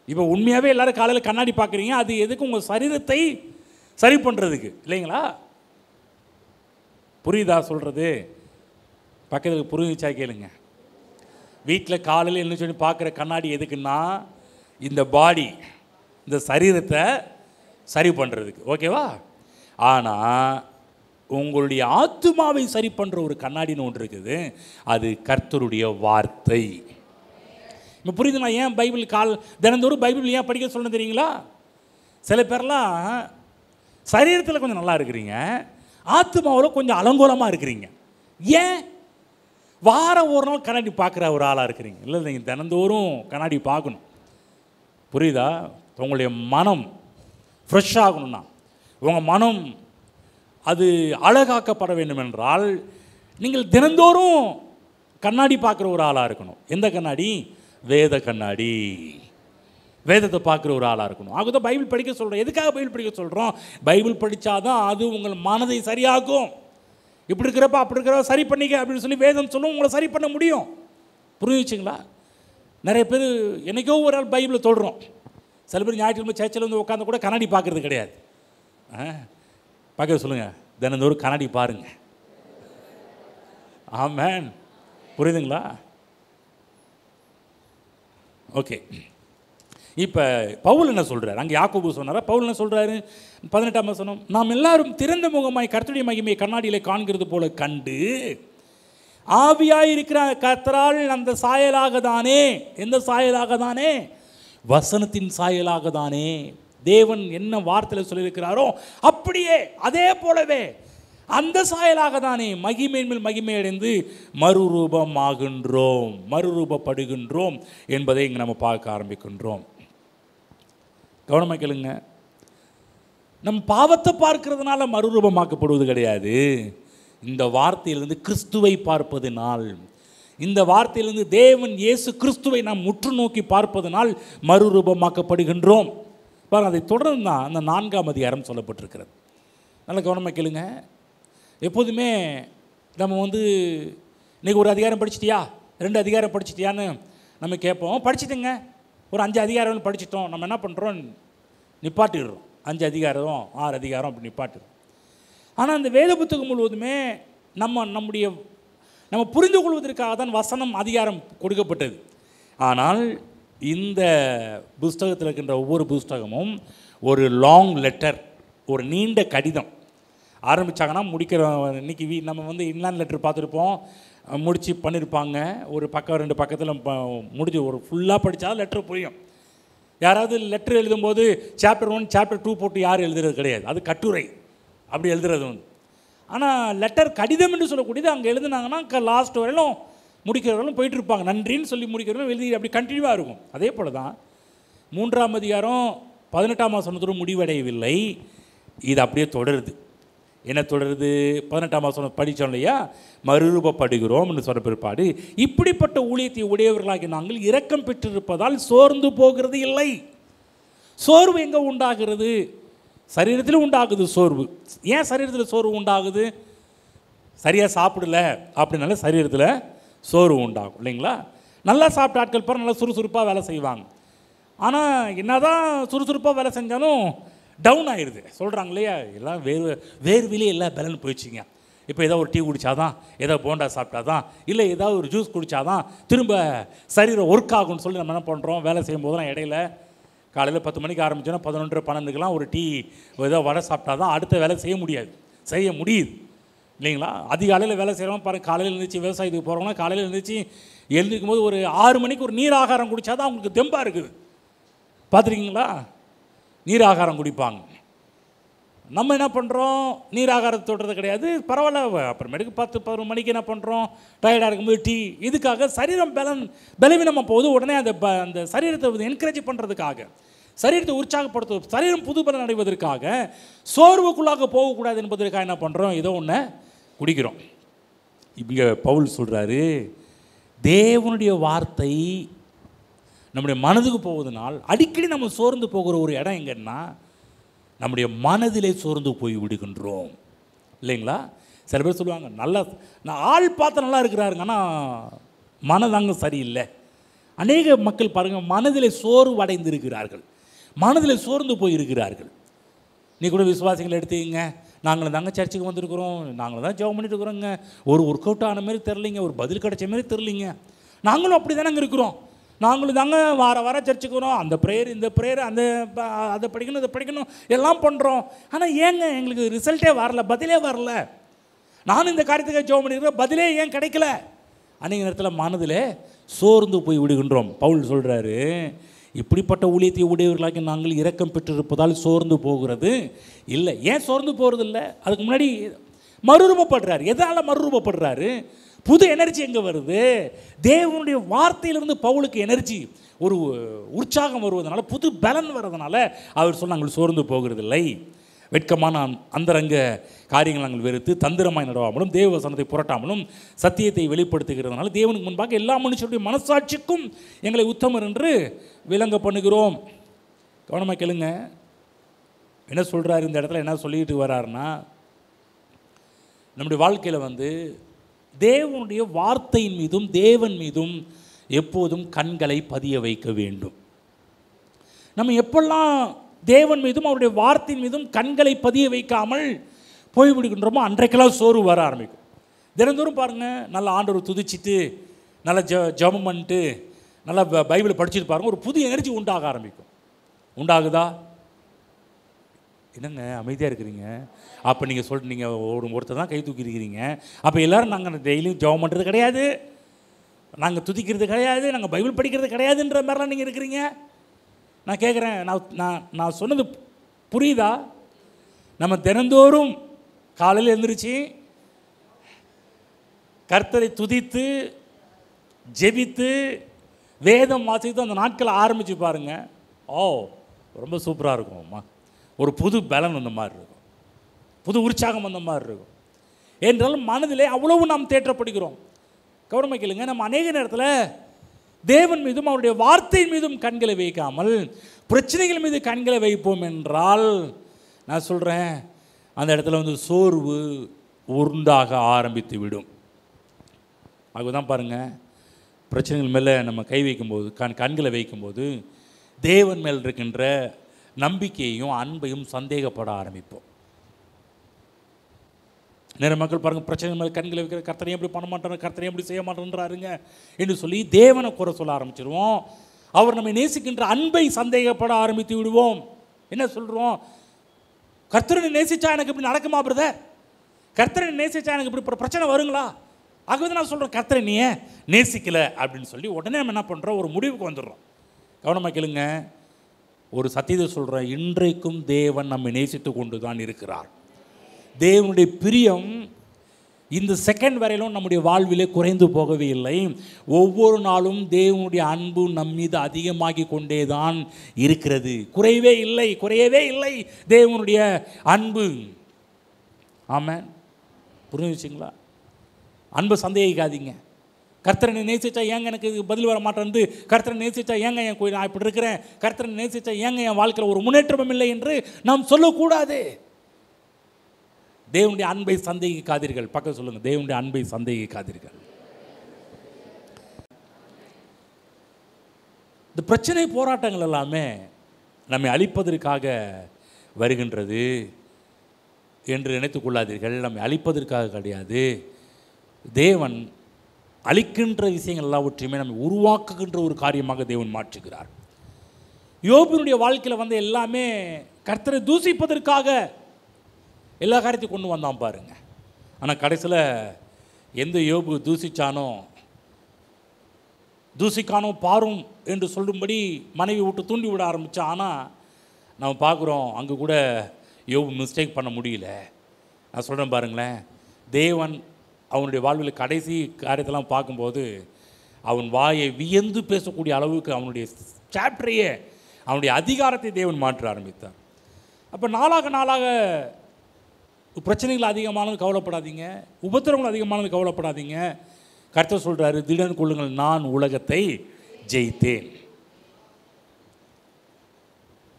[SPEAKER 1] இப்போ உண்மையாகவே எல்லோரும் காலையில் கண்ணாடி பார்க்குறீங்க, அது எதுக்கு? உங்கள் சரீரத்தை சரி பண்ணுறதுக்கு இல்லைங்களா? புரியுதா சொல்கிறது? பக்கத்தில் புரிஞ்சிச்சா கேளுங்க. வீட்டில் காலையில் என்ன சொல்லி பார்க்குற கண்ணாடி எதுக்குன்னா, இந்த பாடி, இந்த சரீரத்தை சரி பண்ணுறதுக்கு, ஓகேவா? ஆனால் உங்களுடைய ஆத்துமாவை சரி பண்ணுற ஒரு கண்ணாடின்னு ஒன்று இருக்குது, அது கர்த்தருடைய வார்த்தை. இப்போ புரியுது? நான் ஏன் பைபிள் தினந்தோறும் பைபிள் ஏன் படிக்க சொல்லணும் தெரியுங்களா? சில பேர்லாம் சரீரத்தில் கொஞ்சம் நல்லா இருக்கிறீங்க, ஆத்துமாவில் கொஞ்சம் அலங்கோலமாக இருக்கிறீங்க. ஏன்? வாரம் ஒரு நாள் கண்ணாடி பார்க்குற ஒரு ஆளாக இருக்கிறீங்க. இல்லை, நீங்கள் தினந்தோறும் கண்ணாடி பார்க்கணும். புரியுதா? உங்களுடைய மனம் ஃப்ரெஷ் ஆகணும்னா, உங்கள் மனம் அது அழகாக்கப்பட வேண்டும் என்றால் நீங்கள் தினந்தோறும் கண்ணாடி பார்க்குற ஒரு ஆளாக இருக்கணும். எந்த கண்ணாடி? வேத கண்ணாடி. வேதத்தை பார்க்குற ஒரு ஆளாக இருக்கணும். ஆகுதான் பைபிள் படிக்க சொல்கிறோம். எதுக்காக பைபிள் படிக்க சொல்கிறோம்? பைபிள் படித்தாதான் அது உங்கள் மனதை சரியாகும். இப்படி இருக்கிறப்ப அப்படி இருக்கிறப்ப சரி பண்ணிக்க அப்படின்னு சொல்லி வேதம் சொல்லும், உங்களை சரி பண்ண முடியும். புரிஞ்சுச்சுங்களா? நிறைய பேர் என்றைக்கோ ஒரு நாள் பைபிளை தொடுறோம். சில பேர் ஞாயிற்றுக்கிழமை சேர்ச்சில் உட்காந்து கூட கண்ணாடி பார்க்குறது கிடையாது. பார்க்க சொல்லுங்கள், தினந்தோறும் கண்ணாடி பாருங்கள். ஆமென். புரியுதுங்களா? ஓகே. இப்போ பவுல் என்ன சொல்கிறார்? அங்கே யாக்கோபு சொன்னாரா? பவுல் என்ன சொல்கிறாரு? 18ஆம் வசனம், நாம் எல்லாரும் திறந்த முகமாய் கர்த்தருடைய மகிமையை கண்ணாடியில் காண்கிறது போல கண்டு ஆவியாயிருக்கிற கர்த்தரால் அந்த சாயலாக தானே. எந்த சாயலாக தானே? வசனத்தின் சாயலாக தானே. தேவன் என்ன வார்த்தையில் சொல்லியிருக்கிறாரோ அப்படியே அதே போலவே அந்த சாயலாக தானே மகிமையின் மகிமை அடைந்து மறுரூபமாகின்றோம், மறுரூபப்படுகின்றோம் என்பதை இங்கே நம்ம பார்க்க ஆரம்பிக்கின்றோம். கவனமாக கேளுங்க. நம் பாவத்தை பார்க்கிறதுனால மறுரூபமாக்கப்படுவது கிடையாது. இந்த வார்த்தையிலிருந்து கிறிஸ்துவை பார்ப்பதனால், இந்த வார்த்தையிலிருந்து தேவன் இயேசு கிறிஸ்துவை நாம் உற்று நோக்கி பார்ப்பதனால் மறுரூபமாக்கப்படுகின்றோம். பாருங்கள், அதை தொடர்ந்து தான் அந்த 4ஆம் அதிகாரம் சொல்லப்பட்டிருக்கிறது. நல்ல கவனமாக கேளுங்க. எப்போதுமே நம்ம இன்றைக்கி ஒரு அதிகாரம் படிச்சிட்டியா, 2 அதிகாரம் படிச்சிட்டியான்னு நம்ம கேட்போம். படிச்சுட்டுங்க, ஒரு 5 அதிகாரம் படிச்சிட்டோம். நம்ம என்ன பண்ணுறோம்? நிப்பாட்டிடுறோம். 5 அதிகாரம் 6 அதிகாரம் அப்படி நிப்பாட்டிடுறோம். ஆனால் அந்த வேத புத்தகம் முழுவதுமே நம்ம புரிந்து கொள்வதற்காக தான் வசனம் அதிகாரம் கொடுக்கப்பட்டது. ஆனால் இந்த புஸ்தகத்தில் இருக்கின்ற ஒவ்வொரு புஸ்தகமும் ஒரு லாங் லெட்டர், ஒரு நீண்ட கடிதம். ஆரம்பித்தாங்கன்னா முடிக்கிற, இன்றைக்கி நம்ம இன்லாண்ட் லெட்டர் பார்த்துருப்போம், முடித்து பண்ணியிருப்பாங்க. ஒரு பக்கம் 2 பக்கத்தில் முடிஞ்சு ஒரு ஃபுல்லாக படித்தா லெட்டர் புரியும். யாராவது லெட்டர் எழுதும்போது சாப்டர் 1 சாப்டர் 2 போட்டு யாரும் எழுதுறது கிடையாது. அது கட்டுரை அப்படி எழுதுறது ஆனால் லெட்டர் கடிதம் என்று சொல்லக்கூடியது அங்கே எழுதுனாங்கன்னா லாஸ்ட் வரையிலும் முடிக்கிறவர்களும் போயிட்டுருப்பாங்க. நன்றின்னு சொல்லி முடிக்கிறவர்களும் எழுதி அப்படி கண்டினியூவாக இருக்கும். அதே போல் தான் 3ஆம் அதிகாரம் 18ஆம் வசனத்தோடு முடிவடையவில்லை. இது அப்படியே தொடருது. என்ன தொடருது? 18ஆம் வசனம் படித்தோம் இல்லையா? மறுரூபப்படுகிறோம் என்று சொன்ன பிற்பாடு, இப்படிப்பட்ட ஊழியத்தை உடையவர்களாகி நாங்கள் இரக்கம் பெற்றிருப்பதால் சோர்ந்து போகிறது இல்லை. சோர்வு எங்கே உண்டாகிறது? சரீரத்தில் உண்டாகுது சோர்வு. ஏன் சரீரத்தில் சோர்வு உண்டாகுது? சரியாக சாப்பிடல அப்படின்னால சரீரத்தில் சோர்வு உண்டாகும் இல்லைங்களா? நல்லா சாப்பிட்ட ஆட்கள் பாரு நல்லா சுறுசுறுப்பாக வேலை செய்வாங்க. ஆனால் என்ன தான் சுறுசுறுப்பாக வேலை செஞ்சாலும் டவுன் ஆயிடுது. சொல்கிறாங்க இல்லையா, எல்லாம் வேர்விலே எல்லாம் பலன் போயிடுச்சிங்க. இப்போ ஏதோ ஒரு டீ குடித்தாதான், ஏதோ போண்டா சாப்பிட்டாதான், இல்லை ஏதாவது ஒரு ஜூஸ் குடித்தாதான் திரும்ப சரீரம் ஒர்க் ஆகும்னு சொல்லி நம்ம என்ன பண்ணுறோம்? வேலை செய்யும்போதெல்லாம் இடையில காலையில் 10 மணிக்கு ஆரம்பிச்சோன்னா 11 12க்கெலாம் ஒரு டீ ஏதோ வடை சாப்பிட்டா தான் அடுத்த வேலை செய்ய முடியுது. இல்லைங்களா? அதிகாலையில் வேலை செய்கிறோம் பாருங்கள். காலையில் எழுந்திரிச்சு விவசாயத்துக்கு போகிறவங்கன்னா காலையில் எழுந்திரிச்சு எழுந்திருக்கும் போது ஒரு 6 மணிக்கு ஒரு நீர் ஆகாரம் குடித்தா தான் அவங்களுக்கு தெம்பாக இருக்குது. பார்த்துருக்கீங்களா? நீர் ஆகாரம் குடிப்பாங்க. நம்ம என்ன பண்ணுறோம்? நீர் ஆகாரத்தை தொடுறது கிடையாது. பரவாயில்ல, அப்புறமேட்டுக்கு 10-11 மணிக்கு என்ன பண்ணுறோம்? டயர்டாக இருக்கும்போது டீ. இதுக்காக சரீரம் பலவீனமாக போகுது. உடனே அந்த சரீரத்தை என்கரேஜ் பண்ணுறதுக்காக, சரீரத்தை உற்சாகப்படுத்துவது, சரீரம் புது பலன் அடைவதற்காக, சோர்வுக்குள்ளாக போகக்கூடாது என்பதற்காக என்ன பண்ணுறோம்? ஏதோ ஒன்று குடிக்கிறோம். இங்கே பவுல் சொல்கிறாரு, தேவனுடைய வார்த்தை நம்முடைய மனதுக்கு போவதனால் அடிக்கடி நம்ம சோர்ந்து போகிற ஒரு இடம் எங்கன்னா நம்முடைய மனதிலே சோர்ந்து போய் விடுகின்றோம். இல்லைங்களா? சில பேர் சொல்லுவாங்க, நல்லா நான் ஆள் பார்த்து நல்லா இருக்கிறாருங்க, ஆனால் மனதாங்க சரியில்லை. அநேக மக்கள் பாருங்கள், மனதிலே சோர்வு அடைந்திருக்கிறார்கள், மனதில் சோர்ந்து போயிருக்கிறார்கள். நீ கூட விசுவாசிகள் எடுத்துக்கிங்க, நாங்களும் தாங்க சர்ச்சுக்கு வந்திருக்கிறோம், நாங்களும் தான் ஜெபம் பண்ணிட்டு இருக்கிறோங்க, ஒரு ஒர்க் அவுட் ஆன மாதிரி தெரிலிங்க, ஒரு பதில் கிடைச்ச மாதிரி தெரிலிங்க, நாங்களும் அப்படி தானே இருக்கிறோம், நாங்களும் தாங்க வார சர்ச்சுக்கு வரோம், அந்த ப்ரேயர் இந்த ப்ரேயர் அந்த அதை படிக்கணும் இதை படிக்கணும் எல்லாம் பண்ணுறோம், ஆனால் ஏங்க எங்களுக்கு ரிசல்ட்டே வரல, பதிலே வரல, நானும் இந்த காரியத்துக்கு ஜெபம் பண்ணியிருக்கிறேன், பதிலே ஏன் கிடைக்கல? அன்றைய நேரத்தில் மனதில் சோர்ந்து போய் விடுகின்றோம். பவுல் சொல்கிறாரு, இப்படிப்பட்ட ஊழியத்தை உடையவர்களாக நாங்கள் இரக்கம் பெற்றிருப்பதால் சோர்ந்து போகிறது இல்லை. ஏன் சோர்ந்து போகிறது இல்லை? அதுக்கு முன்னாடி மறுரூபப்படுறாரு. எதனால் மறுரூபப்படுறாரு? புது எனர்ஜி எங்கே வருது? தேவனுடைய வார்த்தையிலிருந்து பவுலுக்கு எனர்ஜி, ஒரு உற்சாகம் வருவதனால, புது பலன் வர்றதுனால அவர் சொன்ன நாங்கள் சோர்ந்து போகிறது இல்லை. வெட்கமான அந்தரங்க காரியங்கள் நாங்கள் வெறுத்து தந்திரமாய் நடவாமலும் தேவ வசனத்தை புரட்டாமலும் சத்தியத்தை வெளிப்படுத்துகிறதுனால தேவனுக்கு முன்பாக எல்லா மனுஷருடைய மனசாட்சிக்கும் எங்களை உத்தமர் என்று விளங்க பண்ணுகிறோம். கவனமாக கேளுங்க, என்ன சொல்கிறார் இந்த இடத்துல? என்ன சொல்லிட்டு வர்றாருன்னா, நம்முடைய வாழ்க்கையில் தேவனுடைய வார்த்தையின் மீதும் தேவன் மீதும் எப்போதும் கண்களை பதிய வைக்க வேண்டும். நம்ம எப்பெல்லாம் தேவன் மீதும் அவருடைய வார்த்தையின் மீதும் கண்களை பதிய வைக்காமல் போய்விடுகின்றோமோ அன்றைக்கெல்லாம் சோர்வு வர ஆரம்பிக்கும். தினந்தோறும் பாருங்கள், நல்லா ஆண்டவர் துதிச்சிட்டு நல்லா ஜெபம் பண்ணிட்டு நல்லா பைபிளை படிச்சுட்டு பாருங்கள், ஒரு புது எனர்ஜி உண்டாக ஆரம்பிக்கும். உண்டாகுதா? என்னங்க அமைதியாக இருக்கிறீங்க? அப்போ நீங்கள் நீங்கள் ஒருத்தர் தான் கை தூக்கியிருக்கிறீங்க. அப்போ எல்லோரும் நாங்கள் டெய்லியும் ஜெபம் பண்ணுறது கிடையாது, நாங்கள் துதிக்கிறது கிடையாது, நாங்கள் பைபிள் படிக்கிறது கிடையாதுன்ற மாதிரிலாம் நீங்கள் இருக்கிறீங்க. நான் கேட்குறேன், நான் சொன்னது புரியுதா? நம்ம தினந்தோறும் காலையில் எழுந்திரிச்சு கர்த்தரை துதித்து ஜெபித்து வேதம் வாசித்து அந்த நாட்களை ஆரம்பித்து பாருங்கள். ரொம்ப சூப்பராக இருக்கும் அம்மா. ஒரு புது பலன் வந்த மாதிரி இருக்கும், புது உற்சாகம் வந்த மாதிரி இருக்கும். என்றாலும் மனதிலே அவ்வளவு நாம் தேற்றப்படுகிறோம். கவனமாக கேளுங்க, நம்ம அநேக நேரத்தில் தேவன் மீதும் அவருடைய வார்த்தையின் மீதும் கண்களை வைக்காமல் பிரச்சனைகள் மீது கண்களை வைப்போம் என்றால், நான் சொல்கிறேன், அந்த இடத்துல சோர்வு உருண்டாக ஆரம்பித்து விடும். அதுதான் பாருங்கள், பிரச்சனைகள் மேலே நம்ம கை வைக்கும்போது, கண்களை வைக்கும்போது தேவன் மேல் இருக்கின்ற நம்பிக்கையையும் அன்பையும் சந்தேகப்பட ஆரம்பிப்போம். நிறைய மக்கள் பாருங்கள், பிரச்சனை மேலே கண்களை வைக்கிற, கர்த்தரையும் எப்படி பண்ண மாட்டேன், கர்த்தரையும் எப்படி செய்ய மாட்டேன்றாருங்க என்று சொல்லி தேவனை குறை சொல்ல ஆரம்பிச்சிடுவோம். அவர் நம்மை நேசிக்கின்ற அன்பை சந்தேகப்பட ஆரம்பித்து விடுவோம். என்ன சொல்கிறோம்? கர்த்தரை நேசிச்சா எனக்கு இப்படி நடக்குமா பிரதர்? கர்த்தரை நேசிச்சா எனக்கு இப்படி பிரச்சனை வருங்களா? ஆகவே நான் சொல்கிறேன், கர்த்தரை நீ நேசிக்கலை அப்படின்னு சொல்லி உடனே நம்ம என்ன பண்ணுறோம்? ஒரு முடிவுக்கு வந்துடுறோம். கவனமாக கேளுங்க, ஒரு சத்தியத்தை சொல்கிறேன், இன்றைக்கும் தேவன் நம்மை நேசித்து கொண்டு தான் இருக்கிறார். தேவனுடைய பிரியம் இந்த செகண்ட் வரையிலும் நம்முடைய வாழ்விலே குறைந்து போகவே இல்லை. ஒவ்வொரு நாளும் தேவனுடைய அன்பு நம் மீது அதிகமாகி கொண்டே தான் இருக்கிறது. குறையவே இல்லை தேவனுடைய அன்பு. ஆமாம், புரிஞ்சுச்சிங்களா? அன்பை சந்தேகிக்காதீங்க. கர்த்தரை நேசிச்சா ஏங்க எனக்கு பதில் வர மாட்டேன்னு, கர்த்தரை நேசிச்சா ஏங்க என் நான் இப்படி இருக்கிறேன், கர்த்தரை நேசிச்சா ஏங்க என் வாழ்க்கையில் ஒரு முன்னேற்றமும் இல்லை என்று நாம் சொல்லக்கூடாது. தேவனுடைய அன்பை சந்தேகிக்காதீர்கள். பக்கம் சொல்லுங்கள், தேவனுடைய அன்பை சந்தேகிக்காதீர்கள். இந்த பிரச்சனை போராட்டங்கள் எல்லாமே நம்மை அழிப்பதற்காக வருகின்றது என்று நினைத்து கொள்ளாதீர்கள். நம்மை அழிப்பதற்காக கிடையாது. தேவன் அழிக்கின்ற விஷயங்கள் எல்லாவற்றையுமே நம்ம உருவாக்குகின்ற ஒரு காரியமாக தேவன் மாற்றுகிறார். யோபினுடைய வாழ்க்கையில் எல்லாமே கர்த்தரை தூசிப்பதற்காக எல்லா காரியத்தையும் கொண்டு வந்தான் பாருங்க. ஆனால் கடைசியில் எந்த யோபு தூசிக்கானோ பாரும் என்று சொல்லும்படி மனைவி விட்டு தூண்டி விட ஆரம்பித்தான். ஆனால் நம்ம பார்க்குறோம் அங்கே கூட யோபு மிஸ்டேக் பண்ண முடியல. நான் சொல்கிறேன் பாருங்களேன், தேவன் அவனுடைய வாழ்வில் கடைசி காரியத்தெல்லாம் பார்க்கும்போது அவன் வாயை வியந்து பேசக்கூடிய அளவுக்கு அவனுடைய சாப்டரையே, அவனுடைய அதிகாரத்தை தேவன் மாற்ற ஆரம்பித்தார். அப்போ நாளாக பிரச்சனைகள் அதிகமானது கவலைப்படாதீங்க, உபத்திரவங்கள் அதிகமானது கவலைப்படாதீங்க. கர்த்தர் சொல்கிறாரு, திடன் கொள்ளுங்கள், நான் உலகத்தை ஜெயித்தேன்.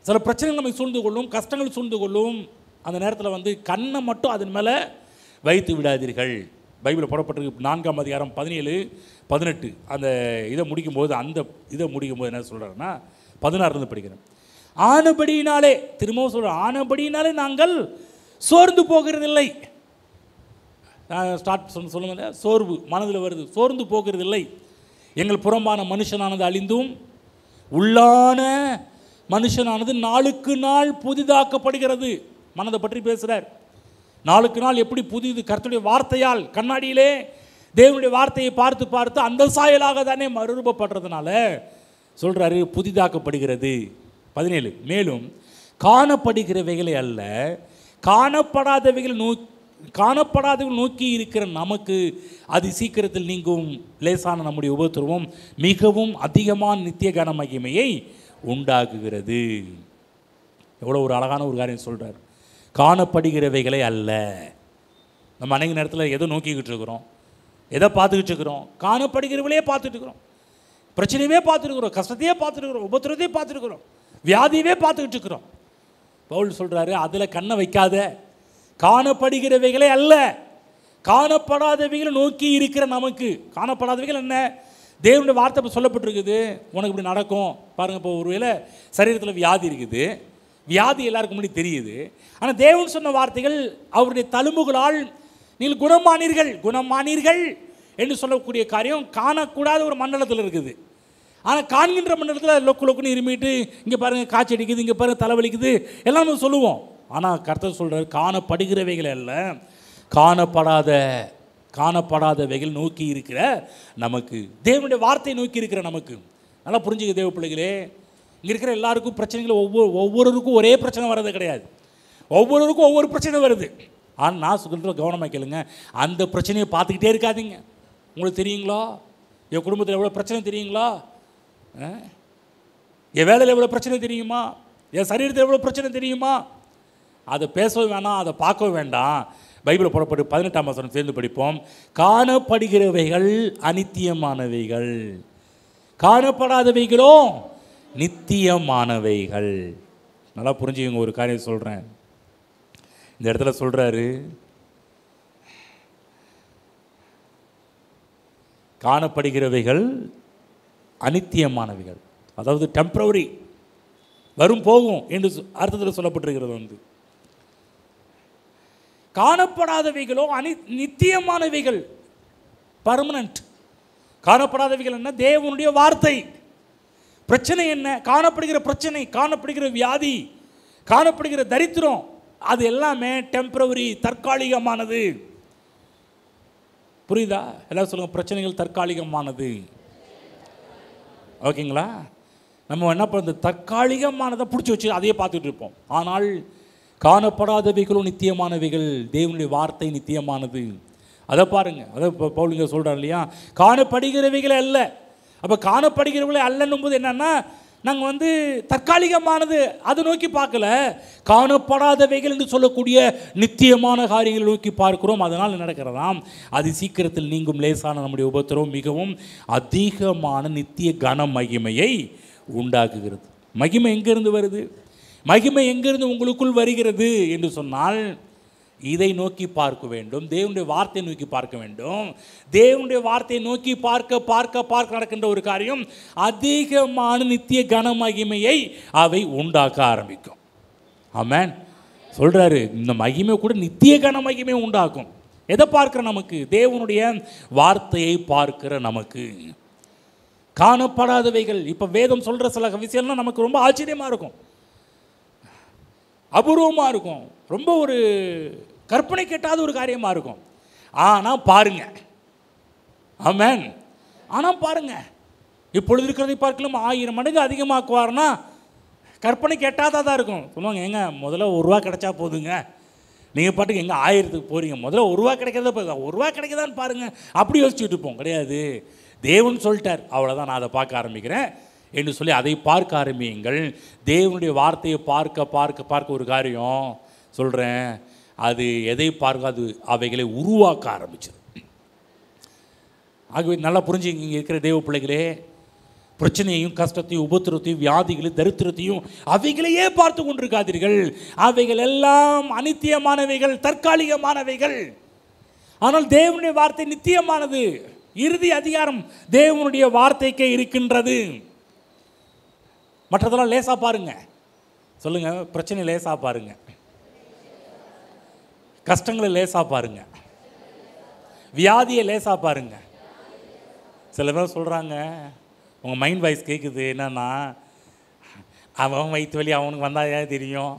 [SPEAKER 1] சில பிரச்சனைகள் நம்மை சூழ்ந்து கொள்ளும், கஷ்டங்கள் சூழ்ந்து கொள்ளும். அந்த நேரத்தில் கண்ணை மட்டும் அதன் மேலே வைத்து விடாதீர்கள். பைபிளில் போடப்பட்டிருக்கு 4ஆம் அதிகாரம் 17-18 அந்த இதை முடிக்கும்போது என்ன சொல்கிறாருன்னா 16 படிக்கிறேன். ஆனபடியினாலே, திரும்பவும் சொல்கிறேன், ஆனபடியினாலே நாங்கள் சோர்ந்து போகிறதில்லை. சொல்லுங்க, சோர்வு மனதில் வருது, சோர்ந்து போகிறதில்லை. எங்கள் புறம்பான மனுஷனானது அழிந்தும் உள்ளான மனுஷனானது நாளுக்கு நாள் புதிதாக்கப்படுகிறது. மனதை பற்றி பேசுகிறார். நாளுக்கு நாள் எப்படி புதிது? கர்த்தருடைய வார்த்தையால், கண்ணாடியிலே தேவனுடைய வார்த்தையை பார்த்து பார்த்து அந்த சாயலாக தானே மறுரூபப்படுறதுனால சொல்கிறாரு, புதிதாக்கப்படுகிறது. 17 மேலும் காணப்படுகிறவைகளை அல்ல, காணப்படாதவைகள் நோக்கி இருக்கிற நமக்கு அது சீக்கிரத்தில் நீங்கும் லேசான நம்முடைய உபத்திரவம் மிகவும் அதிகமான நித்திய கன மகிமையை உண்டாக்குகிறது. எவ்வளோ ஒரு அழகான ஒரு காரியம் சொல்கிறார். காணப்படுகிறவைகளை அல்ல. நம்ம அநேக நேரத்தில் எதை நோக்கிக்கிட்டு இருக்கிறோம், எதை பார்த்துக்கிட்டு இருக்கிறோம்? காணப்படுகிறவர்களே பார்த்துட்டு இருக்கிறோம், பிரச்சனையே பார்த்துருக்குறோம், கஷ்டத்தையே பார்த்துருக்குறோம், உபத்திரத்தையே பார்த்துருக்குறோம், வியாதியவே பார்த்துக்கிட்டு இருக்கிறோம். பவுல் சொல்கிறாரு, அதில் கண்ணை வைக்காத, காணப்படுகிறவைகளே அல்ல, காணப்படாதவைகளை நோக்கி இருக்கிற நமக்கு. காணப்படாதவைகள் என்ன? தேவனுடைய வார்த்தை சொல்லப்பட்டிருக்குது, உனக்கு இப்படி நடக்கும் பாருங்கள். இப்போ ஒருவேளை சரீரத்தில் வியாதி இருக்குது, வியாதி எல்லாருக்கும் முன்னாடி தெரியுது. ஆனால் தேவன் சொன்ன வார்த்தைகள், அவருடைய தழும்புகளால் நீங்கள் குணமானீர்கள் என்று சொல்லக்கூடிய காரியம் காணக்கூடாத ஒரு மண்டலத்தில் இருக்குது. ஆனால் காண்கின்ற மண்டலத்தில் லொக்குன்னு இருமிட்டு, இங்கே பாருங்கள் காய்ச்சி அடிக்குது, இங்கே பாருங்கள் தலைவலிக்குது, எல்லாம் நம்ம சொல்லுவோம். ஆனால் கர்த்தர் சொல்கிறார், காணப்படுகிறவைகள் அல்ல, காணப்படாதவைகள் நோக்கி இருக்கிற நமக்கு, தேவனுடைய வார்த்தையை நோக்கி இருக்கிற நமக்கு. நல்லா புரிஞ்சுக்க தேவ பிள்ளைகளே. இங்கே இருக்கிற எல்லாருக்கும் பிரச்சனைகள் ஒவ்வொருவருக்கும் ஒரே பிரச்சனை வர்றது கிடையாது, ஒவ்வொருவருக்கும் ஒவ்வொரு பிரச்சனை வருது. ஆனால் நான் சொல்கிற கவனமாக கேளுங்க, அந்த பிரச்சனையை பார்த்துக்கிட்டே இருக்காதீங்க. உங்களுக்கு தெரியுங்களா என் குடும்பத்தில் எவ்வளோ பிரச்சனை தெரியுங்களா? என் வேலையில் எவ்வளோ பிரச்சனை தெரியுமா? என் சரீரத்தில் எவ்வளோ பிரச்சனை தெரியுமா? அதை பேசவும் வேணாம், அதை பார்க்கவும் வேண்டாம். பைபிளை போடப்பட்டு 18ஆம் வசனம் சேர்ந்து படிப்போம். காணப்படுகிறவைகள் அநித்தியமானவைகள், காணப்படாதவைகளோ நித்தியமானவைகள். நல்லா புரிஞ்சுக்கோங்க, ஒரு காரியம் சொல்கிறேன். இந்த இடத்துல சொல்கிறாரு, காணப்படுகிறவைகள் அநித்தியமானவைகள், அதாவது டெம்பரவரி, வரும் போகும் என்று அர்த்தத்தில் சொல்லப்பட்டிருக்கிறது. காணப்படாதவைகளோ நித்தியமானவைகள், பர்மனன்ட். காணப்படாதவைகள் என்ன? தேவனுடைய வார்த்தை. பிரச்சனை என்ன? காணப்படுகிற பிரச்சனை, காணப்படுகிற வியாதி, காணப்படுகிற தரித்திரம், அது எல்லாமே டெம்பரவரி, தற்காலிகமானது. புரியுதா? எல்லாரும் சொல்லுங்கள், பிரச்சனைகள் தற்காலிகமானது. ஓகேங்களா? நம்ம என்ன பண்ணுறது, தற்காலிகமானதை பிடிச்சி வச்சு அதையே பார்த்துட்டு இருப்போம். ஆனால் காணப்படாதவைகளும் நித்தியமானவைகள், தேவனுடைய வார்த்தை நித்தியமானது. அதை பாருங்கள், அதை பவுலிங்க சொல்கிறார் இல்லையா, காணப்படுகிறவைகளே அல்ல. அப்போ காணப்படுகிறவர்களே அல்லன்னும் போது என்னென்னா, நாங்கள் தற்காலிகமானது அதை நோக்கி பார்க்கல, காணப்படாதவைகள் என்று சொல்லக்கூடிய நித்தியமான காரியங்களை நோக்கி பார்க்கிறோம். அதனால் நடக்கிறதாம் அது சீக்கிரத்தில் நீங்கும் லேசான நம்முடைய உபத்திரவம் மிகவும் அதிகமான நித்திய கன மகிமையை உண்டாக்குகிறது. மகிமை எங்கேருந்து வருது? மகிமை எங்கிருந்து உங்களுக்குள் வருகிறது என்று சொன்னால், இதை நோக்கி பார்க்க வேண்டும், தேவனுடைய வார்த்தையை நோக்கி பார்க்க வேண்டும். தேவனுடைய வார்த்தையை நோக்கி பார்க்க பார்க்க பார்க்க நடக்கின்ற ஒரு காரியம், அதிகமான நித்திய கன மகிமையை அவை உண்டாக்க ஆரம்பிக்கும். ஆமென். சொல்கிறாரு, இந்த மகிமை கூட நித்திய கன மகிமை உண்டாக்கும். எதை பார்க்கிற நமக்கு? தேவனுடைய வார்த்தையை பார்க்கிற நமக்கு. காணப்படாதவைகள், இப்போ வேதம் சொல்கிற சில விஷயம்லாம் நமக்கு ரொம்ப ஆச்சரியமாக இருக்கும், அபூர்வமாக இருக்கும், ரொம்ப ஒரு கற்பனை கேட்டாத ஒரு காரியமாக இருக்கும். ஆனால் பாருங்க, ஆமென். ஆனால் பாருங்க, இப்பொழுது இருக்கிறதை பார்க்கலாம் 1000 மடங்கு அதிகமாக்குவார்னா கற்பனைக்கு எட்டாதான் தான் இருக்கும். சொல்லுவாங்க, எங்க முதல்ல ₹1 கிடைச்சா போதுங்க, நீங்கள் பாட்டுக்கு எங்கே 1000க்கு போகிறீங்க, முதல்ல ₹1 கிடைக்கிறத ₹1 கிடைக்குதான்னு பாருங்கள், அப்படி யோசிச்சுட்டு இருப்போம். கிடையாது, தேவன் சொல்லிட்டார், அவ்வளோதான், நான் அதை பார்க்க ஆரம்பிக்கிறேன் என்று சொல்லி அதை பார்க்க ஆரம்பியுங்கள். தேவனுடைய வார்த்தையை பார்க்க பார்க்க பார்க்க ஒரு காரியம் சொல்கிறேன், அது எதை பார்க்க, அது அவைகளை உருவாக்க ஆரம்பிச்சது. ஆகவே நல்லா புரிஞ்சுங்க, இங்கே இருக்கிற தேவ பிள்ளைகளே, பிரச்சனையையும் கஷ்டத்தையும் உபத்திரத்தையும் வியாதிகளையும் தரித்திரத்தையும் அவைகளையே பார்த்து கொண்டிருக்காதீர்கள். அவைகள் எல்லாம் அநித்தியமானவைகள், தற்காலிகமானவைகள். ஆனால் தேவனுடைய வார்த்தை நித்தியமானது. இறுதி அதிகாரம் தேவனுடைய வார்த்தைக்கே இருக்கின்றது. மற்றதெல்லாம் லேசா பாருங்க. சொல்லுங்க, பிரச்சனை லேசா பாருங்க, கஷ்டங்களை லேசா பாருங்க, வியாதியை லேசா பாருங்க. சில பேர் சொல்கிறாங்க, உங்கள் மைண்ட் வாய்ஸ் கேட்குது என்னன்னா, அவன் வயிற்று வலி அவனுக்கு வந்தால் ஏன் தெரியும்,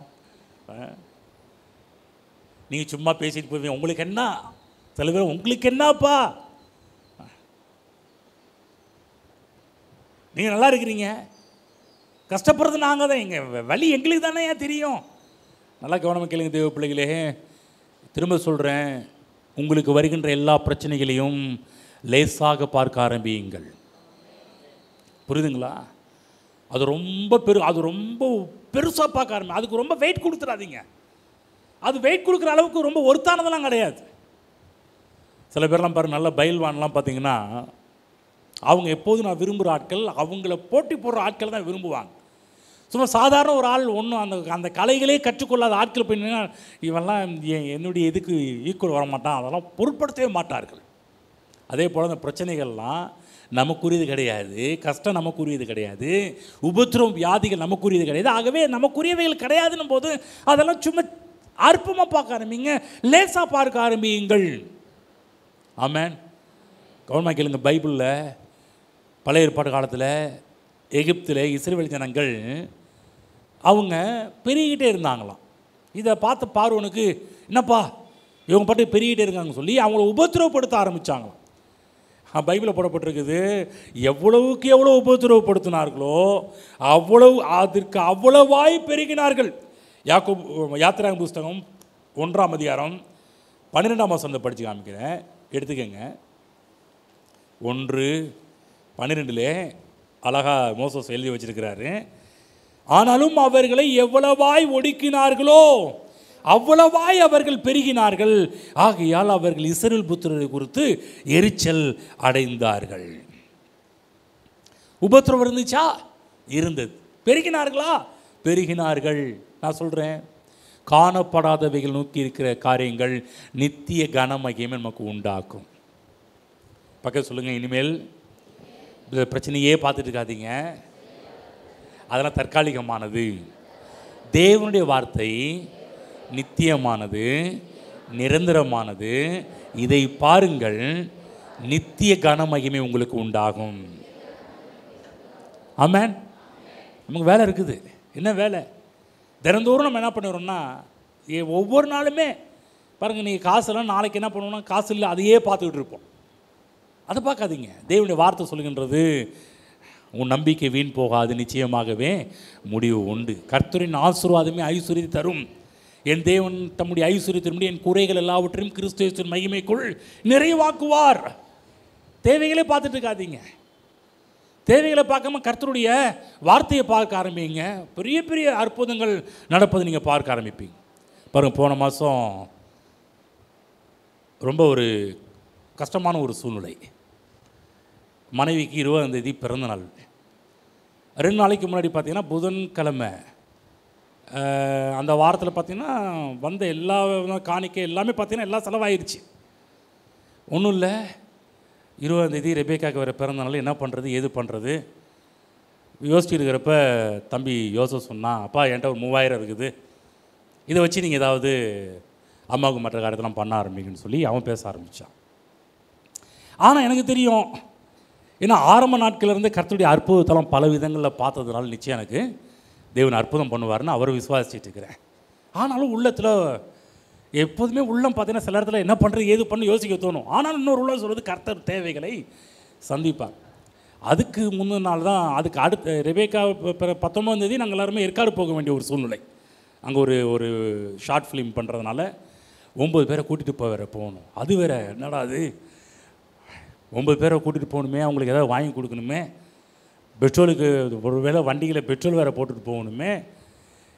[SPEAKER 1] நீங்கள் சும்மா பேசிட்டு போவீங்க, உங்களுக்கு என்ன. சில பேர் உங்களுக்கு என்னப்பா, நீங்கள் நல்லா இருக்கிறீங்க, கஷ்டப்படுறது நாங்கள் தான், எங்கள் வலி எங்களுக்கு தானே ஏன் தெரியும். நல்லா கவனமாக கேளுங்க தேவ பிள்ளைகளே, திரும்ப சொல்கிறேன், உங்களுக்கு வருகின்ற எல்லா பிரச்சனைகளையும் லேசாக பார்க்க ஆரம்பியுங்கள். புரியுதுங்களா? அது ரொம்ப பெருசாக பார்க்க ஆரம்பி, அதுக்கு ரொம்ப வெயிட் கொடுத்துடாதீங்க. அது வெயிட் கொடுக்குற அளவுக்கு ரொம்ப ஒருத்தானதெல்லாம் கிடையாது. சில பேர்லாம் பாருங்கள், நல்ல பயில்வான்லாம் பார்த்தீங்கன்னா, அவங்க எப்போதும் நான் விரும்புகிற ஆட்கள், அவங்கள போட்டி போடுற ஆட்கள் தான் விரும்புவாங்க. சும்மா சாதாரண ஒரு ஆள் ஒன்றும் அந்த கலைகளே கற்றுக்கொள்ளாத ஆட்கள் போயின்னா, இவெல்லாம் என்னுடைய இதுக்கு ஈக்குவல் வரமாட்டான், அதெல்லாம் பொருட்படுத்தவே மாட்டார்கள். அதே போல் அந்த பிரச்சனைகள்லாம் நமக்குரியது கிடையாது, கஷ்டம் நமக்குரியது கிடையாது, உபத்திரம் வியாதிகள் நமக்குரியது கிடையாது. ஆகவே நமக்குரியவைகள் கிடையாதுன்னும் போது அதெல்லாம் சும்மா அற்பமாக பார்க்க ஆரம்பிங்க, லேசாக பார்க்க ஆரம்பியுங்கள். ஆமென். கவனமாக கேளுங்க, பைபிளில் பழைய ஏற்பாடு காலத்தில் எகிப்தில் இஸ்ரவேல் ஜனங்கள் அவங்க பெருகிட்டே இருந்தாங்களாம். இதை பார்த்த பார்வோனுக்கு, என்னப்பா இவங்க பாட்டு பெருகிட்டே இருக்காங்கன்னு சொல்லி அவங்கள உபத்திரவப்படுத்த ஆரம்பித்தாங்களாம். பைபிளில் போடப்பட்டிருக்குது, எவ்வளவுக்கு எவ்வளோ உபத்திரவப்படுத்தினார்களோ அதற்கு அவ்வளவாய் பெருகினார்கள். யாத்திராகம புஸ்தகம் 1ஆம் அதிகாரம் 12ஆம் வசனத்தை படித்து காமிக்கிறேன், எடுத்துக்கங்க. 1:12 அழகா மோசஸ் எழுதி வச்சிருக்கிறாரு. ஆனாலும் அவர்களை எவ்வளவாய் ஒடுக்கினார்களோ அவ்வளவாய் அவர்கள் பெருகினார்கள், ஆகையால் அவர்கள் இஸ்ரவேல் புத்திரரை குறித்து எரிச்சல் அடைந்தார்கள். உபத்திரவம் இருந்துச்சா? இருந்தது. பெருகினார்களா? பெருகினார்கள். நான் சொல்கிறேன், காணப்படாதவைகள் நோக்கி இருக்கிற காரியங்கள் நித்திய கனமகிமை நமக்கு உண்டாக்கும். பக்கத்தில் சொல்லுங்கள், இனிமேல் பிரச்சனையே பார்த்துட்டு இருக்காதீங்க, அதெல்லாம் தற்காலிகமானது. தேவனுடைய வார்த்தை நித்தியமானது, நிரந்தரமானது. இதை பாருங்கள், நித்திய கனமகிமை உங்களுக்கு உண்டாகும். ஆமென். நமக்கு வேலை இருக்குது. என்ன வேலை? தினந்தோறும் நம்ம என்ன பண்ணுறோம்னா, ஒவ்வொரு நாளுமே பாருங்கள், நீங்கள் காசுலாம் நாளைக்கு என்ன பண்ணுவோம்னா, காசு இல்லை அதையே பார்த்துக்கிட்டு இருப்போம். அதை பார்க்காதீங்க. தேவனுடைய வார்த்தை சொல்லுகின்றது, உன் நம்பிக்கை வீண் போகாது, நிச்சயமாகவே முடிவு உண்டு. கர்த்தரின் ஆசீர்வாதமே ஐஸ்வர்யத்தை தரும். என் தேவன் தம்முடைய ஐஸ்வர்யத்தின்படி என் குறைகள் எல்லாவற்றையும் கிறிஸ்து இயேசுவின் மகிமைக்குள் நிறைவாக்குவார். தேவைகளை பார்த்துட்டு இருக்காதீங்க. தேவைகளை பார்க்காம கர்த்தருடைய வார்த்தையை பார்க்க ஆரம்பிங்க. பெரிய பெரிய அற்புதங்கள் நடப்பது நீங்கள் பார்க்க ஆரம்பிப்பீங்க. பாருங்கள், போன மாதம் ரொம்ப ஒரு கஷ்டமான ஒரு சூழ்நிலை. மனைவிக்கு 20ஆம் தேதி பிறந்த நாள். 2 நாளைக்கு முன்னாடி பார்த்தீங்கன்னா புதன்கிழமை, அந்த வாரத்தில் பார்த்திங்கன்னா வந்த எல்லா காணிக்கை எல்லாமே பார்த்திங்கன்னா எல்லாம் செலவாயிருச்சு. ஒன்றும் இல்லை, 20ஆம் தேதி ரெபேக்காவுக்கு வர பிறந்தனால என்ன பண்ணுறது ஏது பண்ணுறது யோசிச்சுட்டு இருக்கிறப்ப தம்பி யோசப் சொன்னான், அப்பா என்கிட்ட ஒரு 3000 இருக்குது, இதை வச்சு நீங்கள் ஏதாவது அம்மாவுக்கு மற்ற காரியத்தெல்லாம் பண்ண ஆரம்பிங்கன்னு சொல்லி அவன் பேச ஆரம்பித்தான். ஆனால் எனக்கு தெரியும், ஏன்னா ஆரம்ப நாட்களிலிருந்து கர்த்தருடைய அற்புதத்தெல்லாம் பல விதங்களில் பார்த்ததுனால நிச்சயம் எனக்கு தேவன் அற்புதம் பண்ணுவார்னு அவரை விசுவாசிச்சுட்டு இருக்கிறேன். ஆனாலும் உள்ளத்தில் எப்போதுமே உள்ளம் பார்த்தீங்கன்னா சில இடத்துல என்ன பண்ணுறது ஏது பண்ணு யோசிக்க தோணும். ஆனால் இன்னொரு உள்ளம் சொல்கிறது கர்த்தர் தேவைகளை சந்திப்பார். அதுக்கு முந்தின நாள் தான் அதுக்கு அடுத்த ரெபேக்கா 19ஆம் தேதி நாங்கள் எல்லாருமே ஏற்காடு போக வேண்டிய ஒரு சூழ்நிலை. அங்கே ஒரு ஷார்ட் ஃபிலிம் பண்ணுறதுனால 9 பேரை கூட்டிகிட்டு போகணும். அது வேறு என்னடா அது 9 பேரை கூட்டிகிட்டு போகணுமே, அவங்களுக்கு ஏதாவது வாங்கி கொடுக்கணுமே, பெட்ரோலுக்கு ஒரு வேளை வண்டியில் பெட்ரோல் வேறு போட்டுட்டு போகணுமே,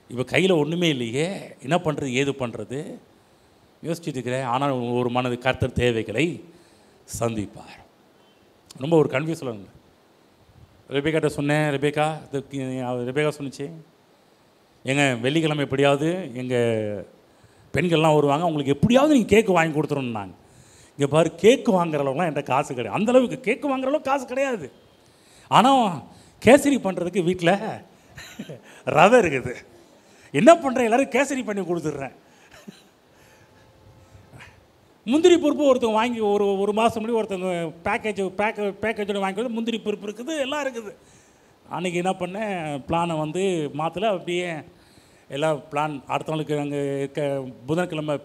[SPEAKER 1] இப்போ கையில் ஒன்றுமே இல்லையே, என்ன பண்ணுறது ஏது பண்ணுறது யோசிச்சுட்டு இருக்கிறேன். ஆனால் ஒரு மனது கர்த்தர் தேவைகளை சந்திப்பார். ரொம்ப ஒரு கன்ஃபியூஸ் சொல்லுங்க. ரெபேக்காட்ட சொன்னேன், ரெபேக்கா சொன்னிச்சு, வெள்ளிக்கிழமை எப்படியாவது எங்கள் பெண்கள்லாம் வருவாங்க, உங்களுக்கு எப்படியாவது நீங்கள் கேக்கு வாங்கி கொடுத்துருன்னு. நாங்கள் இங்கே பாரு கேக்கு வாங்குற அளவுக்குலாம் என்கிட்ட காசு கிடையாது, அந்தளவுக்கு கேக்கு வாங்குற அளவுக்கு காசு கிடையாது. ஆனால் கேசரி பண்ணுறதுக்கு வீட்டில் ரவை இருக்குது. என்ன பண்ணுறேன், எல்லோரும் கேசரி பண்ணி கொடுத்துட்றேன். முந்திரி பருப்பு ஒருத்தவங்க வாங்கி ஒரு மாதம் முன்னாடி ஒருத்தவங்க பேக்கேஜோடு வாங்கி கொடுத்து முந்திரி பருப்பு இருக்குது, எல்லாம் இருக்குது. அன்றைக்கி என்ன பண்ணேன், பிளானை மாற்றலை, அப்படியே எல்லாம் பிளான் அடுத்த நாளுக்கு அங்கே இருக்க புதன்கிழமை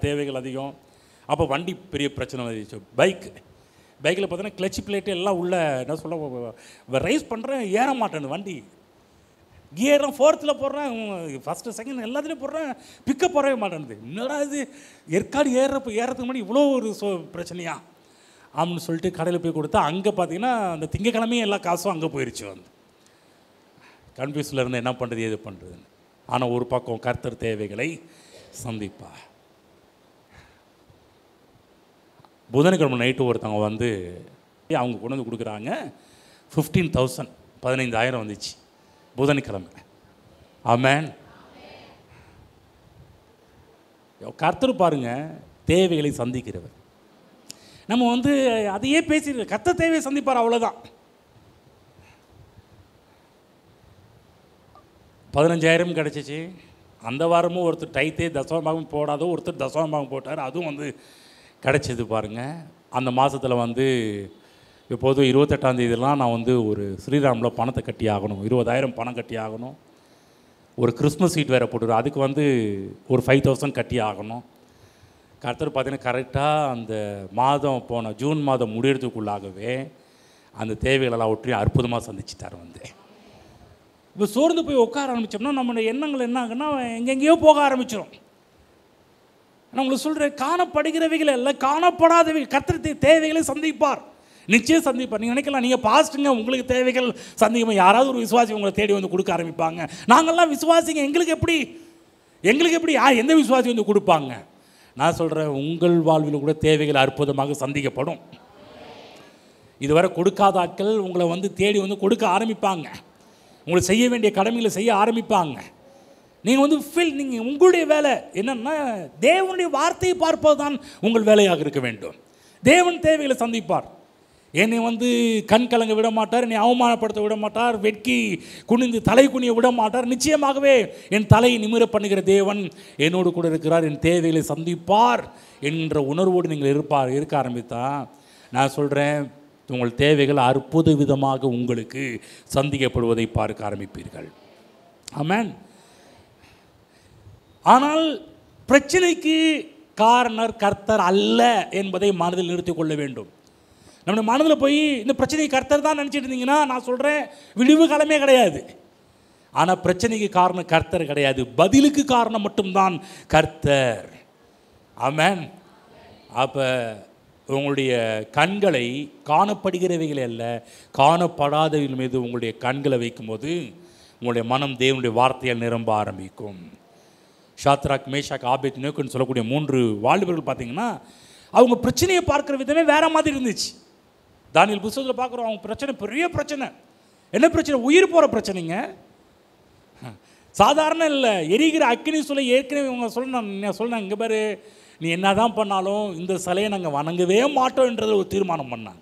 [SPEAKER 1] தேவைகள் அதிகம். அப்போ வண்டி பெரிய பிரச்சனை வந்துச்சு. பைக்கில் பார்த்தீங்கன்னா கிளச்சு பிளேட்டு எல்லாம் உள்ள என்ன சொல்ல ரைஸ் பண்ணுறேன், ஏற மாட்டேன். வண்டி கியர்லாம் 4th போடுறேன், ஃபஸ்ட்டு செகண்ட் எல்லாத்துலேயும் போடுறேன், பிக்கப் போடவே மாட்டேன்து. என்னடா இது ஏற்காடு ஏறதுக்கு முன்னாடி இவ்வளோ ஒரு பிரச்சனையா அப்படின்னு சொல்லிட்டு கடையில் போய் கொடுத்தா அங்கே பார்த்தீங்கன்னா அந்த திங்கக்கிழமையும் எல்லா காசும் அங்கே போயிடுச்சு. கன்ஃபியூஸில் இருந்து என்ன பண்ணுறது ஏது பண்ணுறதுன்னு. ஆனால் ஒரு பக்கம் கர்த்தர் தேவைகளை சந்திப்பா. புதன்கிழமை நைட்டு ஒருத்தவங்க அவங்க கொண்டு வந்து கொடுக்குறாங்க 15,000 15,000 வந்துச்சு புதன்கிழமை. ஆமென். கர்த்தர் பாருங்க தேவைகளை சந்திக்கிறவர். நம்ம அதையே பேசி கர்த்தர் தேவையை சந்திப்பார், அவ்வளோதான். 15,000 கிடச்சிச்சு. அந்த வாரமும் ஒருத்தர் டைத்தே தசமபாகம் போடாத ஒருத்தர் தசமபாகம் போட்டார், அதுவும் கிடச்சிது பாருங்கள். அந்த மாதத்தில் இப்போது 28ஆம் தேதியெலாம் நான் ஒரு ஸ்ரீராமில் பணத்தை கட்டி ஆகணும், 20,000 பணம் கட்டி ஆகணும். ஒரு கிறிஸ்மஸ் சீட் வேறு போட்டுருவோம், அதுக்கு ஒரு 5,000 கட்டி ஆகணும். கர்த்தர் பார்த்தீங்கன்னா கரெக்டாக அந்த மாதம் போன ஜூன் மாதம் முடியறதுக்குள்ளாகவே அந்த தேவைகளெல்லாம் ஒற்றி அற்புதமாக சந்திச்சிட்டார். இப்போ சோர்ந்து போய் உட்கார ஆரம்பித்தோம்னா நம்மளுடைய எண்ணங்கள் என்ன ஆகுன்னா எங்கெங்கேயோ போக ஆரம்பிச்சிடும். நான் உங்களுக்கு சொல்கிறேன், காணப்படுகிறவைகள் எல்லாம் காணப்படாதவைகள் கர்த்தர் தேவைகளை சந்திப்பார், நிச்சயம் சந்திப்பார். நீங்கள் நினைக்கலாம் நீங்கள் பாஸ்ட்டுங்க உங்களுக்கு தேவைகள் சந்திக்கும், யாராவது ஒரு விசுவாசி உங்களை தேடி கொடுக்க ஆரம்பிப்பாங்க. நாங்கள்லாம் விசுவாசிங்க, எங்களுக்கு எப்படி எந்த விசுவாசி கொடுப்பாங்க? நான் சொல்கிறேன், உங்கள் வாழ்வில் கூட தேவைகள் அற்புதமாக சந்திக்கப்படும். இதுவரை கொடுக்காத ஆட்கள் உங்களை தேடி கொடுக்க ஆரம்பிப்பாங்க, உங்களுக்கு செய்ய வேண்டிய கடமைகளை செய்ய ஆரம்பிப்பாங்க. நீங்கள் நீங்கள் உங்களுடைய வேலை என்னென்னா தேவனுடைய வார்த்தையை பார்ப்பது தான் உங்கள் வேலையாக இருக்க வேண்டும். தேவன் தேவைகளை சந்திப்பார். என்னை கண் கலங்க விட மாட்டார், என்னை அவமானப்படுத்த விட மாட்டார், வெட்கி குனிந்து தலை குனிய விட மாட்டார். நிச்சயமாகவே என் தலையை நிமிர பண்ணுகிற தேவன் என்னோடு கூட இருக்கிறார், என் தேவைகளை சந்திப்பார் என்ற உணர்வோடு நீங்கள் இருக்க ஆரம்பித்தா நான் சொல்கிறேன், உங்கள் தேவைகள் அற்புத விதமாக உங்களுக்கு சந்திக்கப்படுவதை பார்க்க ஆரம்பிப்பீர்கள். ஆமென். ஆனால் பிரச்சனைக்கு காரணர் கர்த்தர் அல்ல என்பதை மனதில் நிறுத்திக் கொள்ள வேண்டும். நம்முடைய மனதில் போய் இந்த பிரச்சனைக்கு கர்த்தர் தான் நினச்சிட்டு இருந்தீங்கன்னா நான் சொல்கிறேன், விடிவு காலமே கிடையாது. ஆனால் பிரச்சனைக்கு காரணம் கர்த்தர் கிடையாது, பதிலுக்கு காரணம் மட்டும்தான் கர்த்தர். ஆமென். அப்போ உங்களுடைய கண்களை காணப்படுகிறவைகள் அல்ல காணப்படாதவைகள் மீது உங்களுடைய கண்களை வைக்கும்போது உங்களுடைய மனம் தேவனுடைய வார்த்தையால் நிரம்ப ஆரம்பிக்கும். ஷாத்ராக், மேஷாக், ஆபேத்நேகோன்னு சொல்லக்கூடிய 3 வாலிபர்கள் பார்த்தீங்கன்னா அவங்க பிரச்சனையை பார்க்குற விதமே வேறு மாதிரி இருந்துச்சு. தானியேல் புத்தகத்தில் பார்க்குறோம், அவங்க பிரச்சனை பெரிய பிரச்சனை. என்ன பிரச்சனை? உயிர் போகிற பிரச்சனைங்க, சாதாரண இல்லை. எரிகிற அக்கினி சூளை. ஏற்கனவே இவங்க சொன்னாங்க இங்கே பாரு, நீ என்ன தான் பண்ணாலும் இந்த சிலையை நாங்கள் வணங்கவே மாட்டோம் என்றதில் ஒரு தீர்மானம் பண்ணாங்க.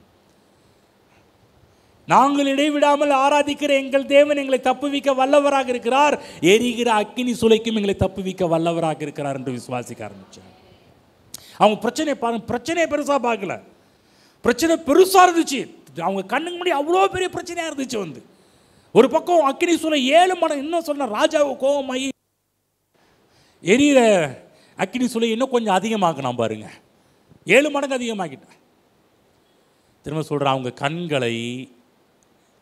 [SPEAKER 1] நாங்கள் இடைவிடாமல் ஆராதிக்கிற எங்கள் தேவன் எங்களை தப்புவிக்க வல்லவராக இருக்கிறார், எரிகிற அக்கினி சூளைக்கும் எங்களை தப்புவிக்க வல்லவராக இருக்கிறார் என்று விசுவாசிக்க ஆரம்பித்தார். அவங்க பிரச்சனையை பெருசாக பார்க்கல, பிரச்சனை பெருசாக இருந்துச்சு. அவங்க கண்ணுக்கு முன்னாடி அவ்வளோ பெரிய பிரச்சனையாக இருந்துச்சு. ஒரு பக்கம் அக்கினி சூளை 7 மடங்கு, இன்னும் சொன்ன ராஜாவை கோபமாகி எரியிற அக்கினி சூளை இன்னும் கொஞ்சம் அதிகமாக்கினான் பாருங்க, 7 மடங்கு அதிகமாக்கிட்டேன். திரும்ப சொல்கிறேன், அவங்க கண்களை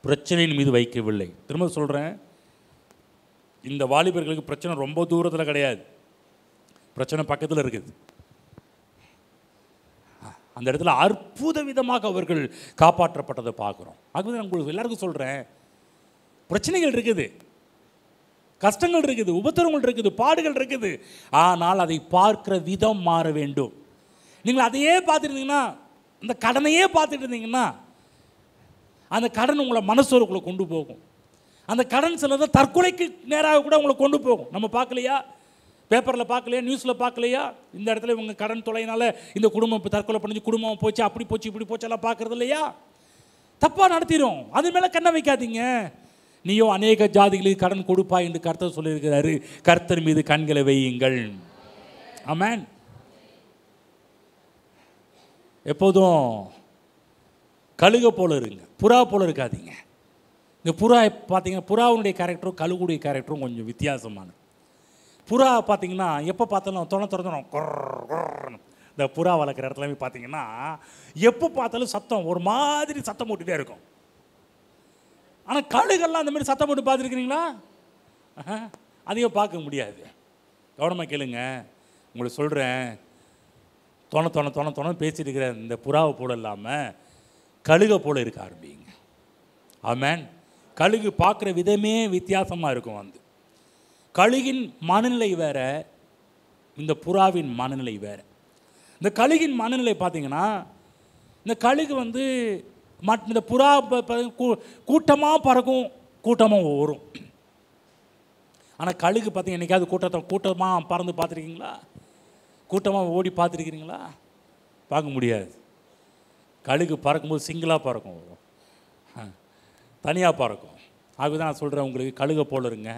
[SPEAKER 1] பிரச்சனையின் மீது வைக்கவில்லை. திரும்ப சொல்கிறேன், இந்த வாலிபர்களுக்கு பிரச்சனை ரொம்ப தூரத்தில் கிடையாது, பிரச்சனை பக்கத்தில் இருக்குது. அந்த இடத்துல அற்புத விதமாக அவர்கள் காப்பாற்றப்பட்டதை பார்க்குறோம். ஆகவே நான் உங்களுக்கு எல்லாருக்கும் சொல்கிறேன், பிரச்சனைகள் இருக்குது, கஷ்டங்கள் இருக்குது, உபத்திரங்கள் இருக்குது, பாடுகள் இருக்குது. ஆனால் அதை பார்க்கிற விதம் மாற வேண்டும். நீங்கள் அதையே பார்த்துருந்தீங்கன்னா, அந்த கடனையே பார்த்துட்டு இருந்தீங்கன்னா, அந்த கடன் உங்களை மனசோருக்குள்ளே கொண்டு போகும். அந்த கடன் சிலதை தற்கொலைக்கு நேராக கூட உங்களை கொண்டு போகும். நம்ம பார்க்கலையா, பேப்பரில் பார்க்கலையா, நியூஸில் பார்க்கலையா, இந்த இடத்துல இவங்க கடன் தொலைனால இந்த குடும்பம் இப்போ தற்கொலை பண்ணி குடும்பம் போச்சு, அப்படி போச்சு இப்படி போச்சு எல்லாம் பார்க்குறது இல்லையா? தப்பாக நடத்திடும். அது மேலே கண்ணை வைக்காதீங்க. நீயோ அநேக ஜாதிகளுக்கு கடன் கொடுப்பாய் என்று கர்த்தர் சொல்லியிருக்கிறாரு. கர்த்தர் மீது கண்களை வையுங்கள். ஆமென். எப்போதும் கழுக போல இருங்க, புறா போல இருக்காதீங்க. இந்த புறா பார்த்தீங்கன்னா, புறாவுடைய கேரக்டரும் கழுகுடைய கேரக்டரும் கொஞ்சம் வித்தியாசமானது. புறா பார்த்தீங்கன்னா எப்போ பார்த்தாலும் திறந்துடும். இந்த புறா வளர்க்குற இடத்துல போய் பார்த்தீங்கன்னா எப்போ பார்த்தாலும் சத்தம், ஒரு மாதிரி சத்தம் போட்டுகிட்டே இருக்கும். ஆனால் கழுகெல்லாம் அந்த மாதிரி சத்தம் போட்டு பார்த்துருக்கிறீங்களா? அதையும் பார்க்க முடியாது. கவனமாக கேளுங்க, உங்களுக்கு சொல்கிறேன், தொண பேசிட்டு இருக்கிற இந்த புறாவை போல இல்லாமல் கழுகை போல இருக்க ஆரம்பிங்க. ஆமென். கழுகு பார்க்குற விதமே வித்தியாசமாக இருக்கும். வந்து கழுகின் மனநிலை வேற, இந்த புறாவின் மனநிலை வேற. இந்த கழுகின் மனநிலை பார்த்தீங்கன்னா, இந்த கழுகு வந்து இந்த புறா கூட்டமாக பறக்கும், கூட்டமாக வரும். ஆனால் கழுகு பார்த்தீங்கன்னா என்றைக்காவது கூட்டமாக பறந்து பார்த்துருக்கீங்களா? கூட்டமாக ஓடி பார்த்துருக்கிறீங்களா? பார்க்க முடியாது. கழுகு பறக்கும்போது சிங்கிளாக பறக்கும், தனியாக பறக்கும். ஆகவே நான் சொல்கிறேன், உங்களுக்கு கழுகை போல இருங்க.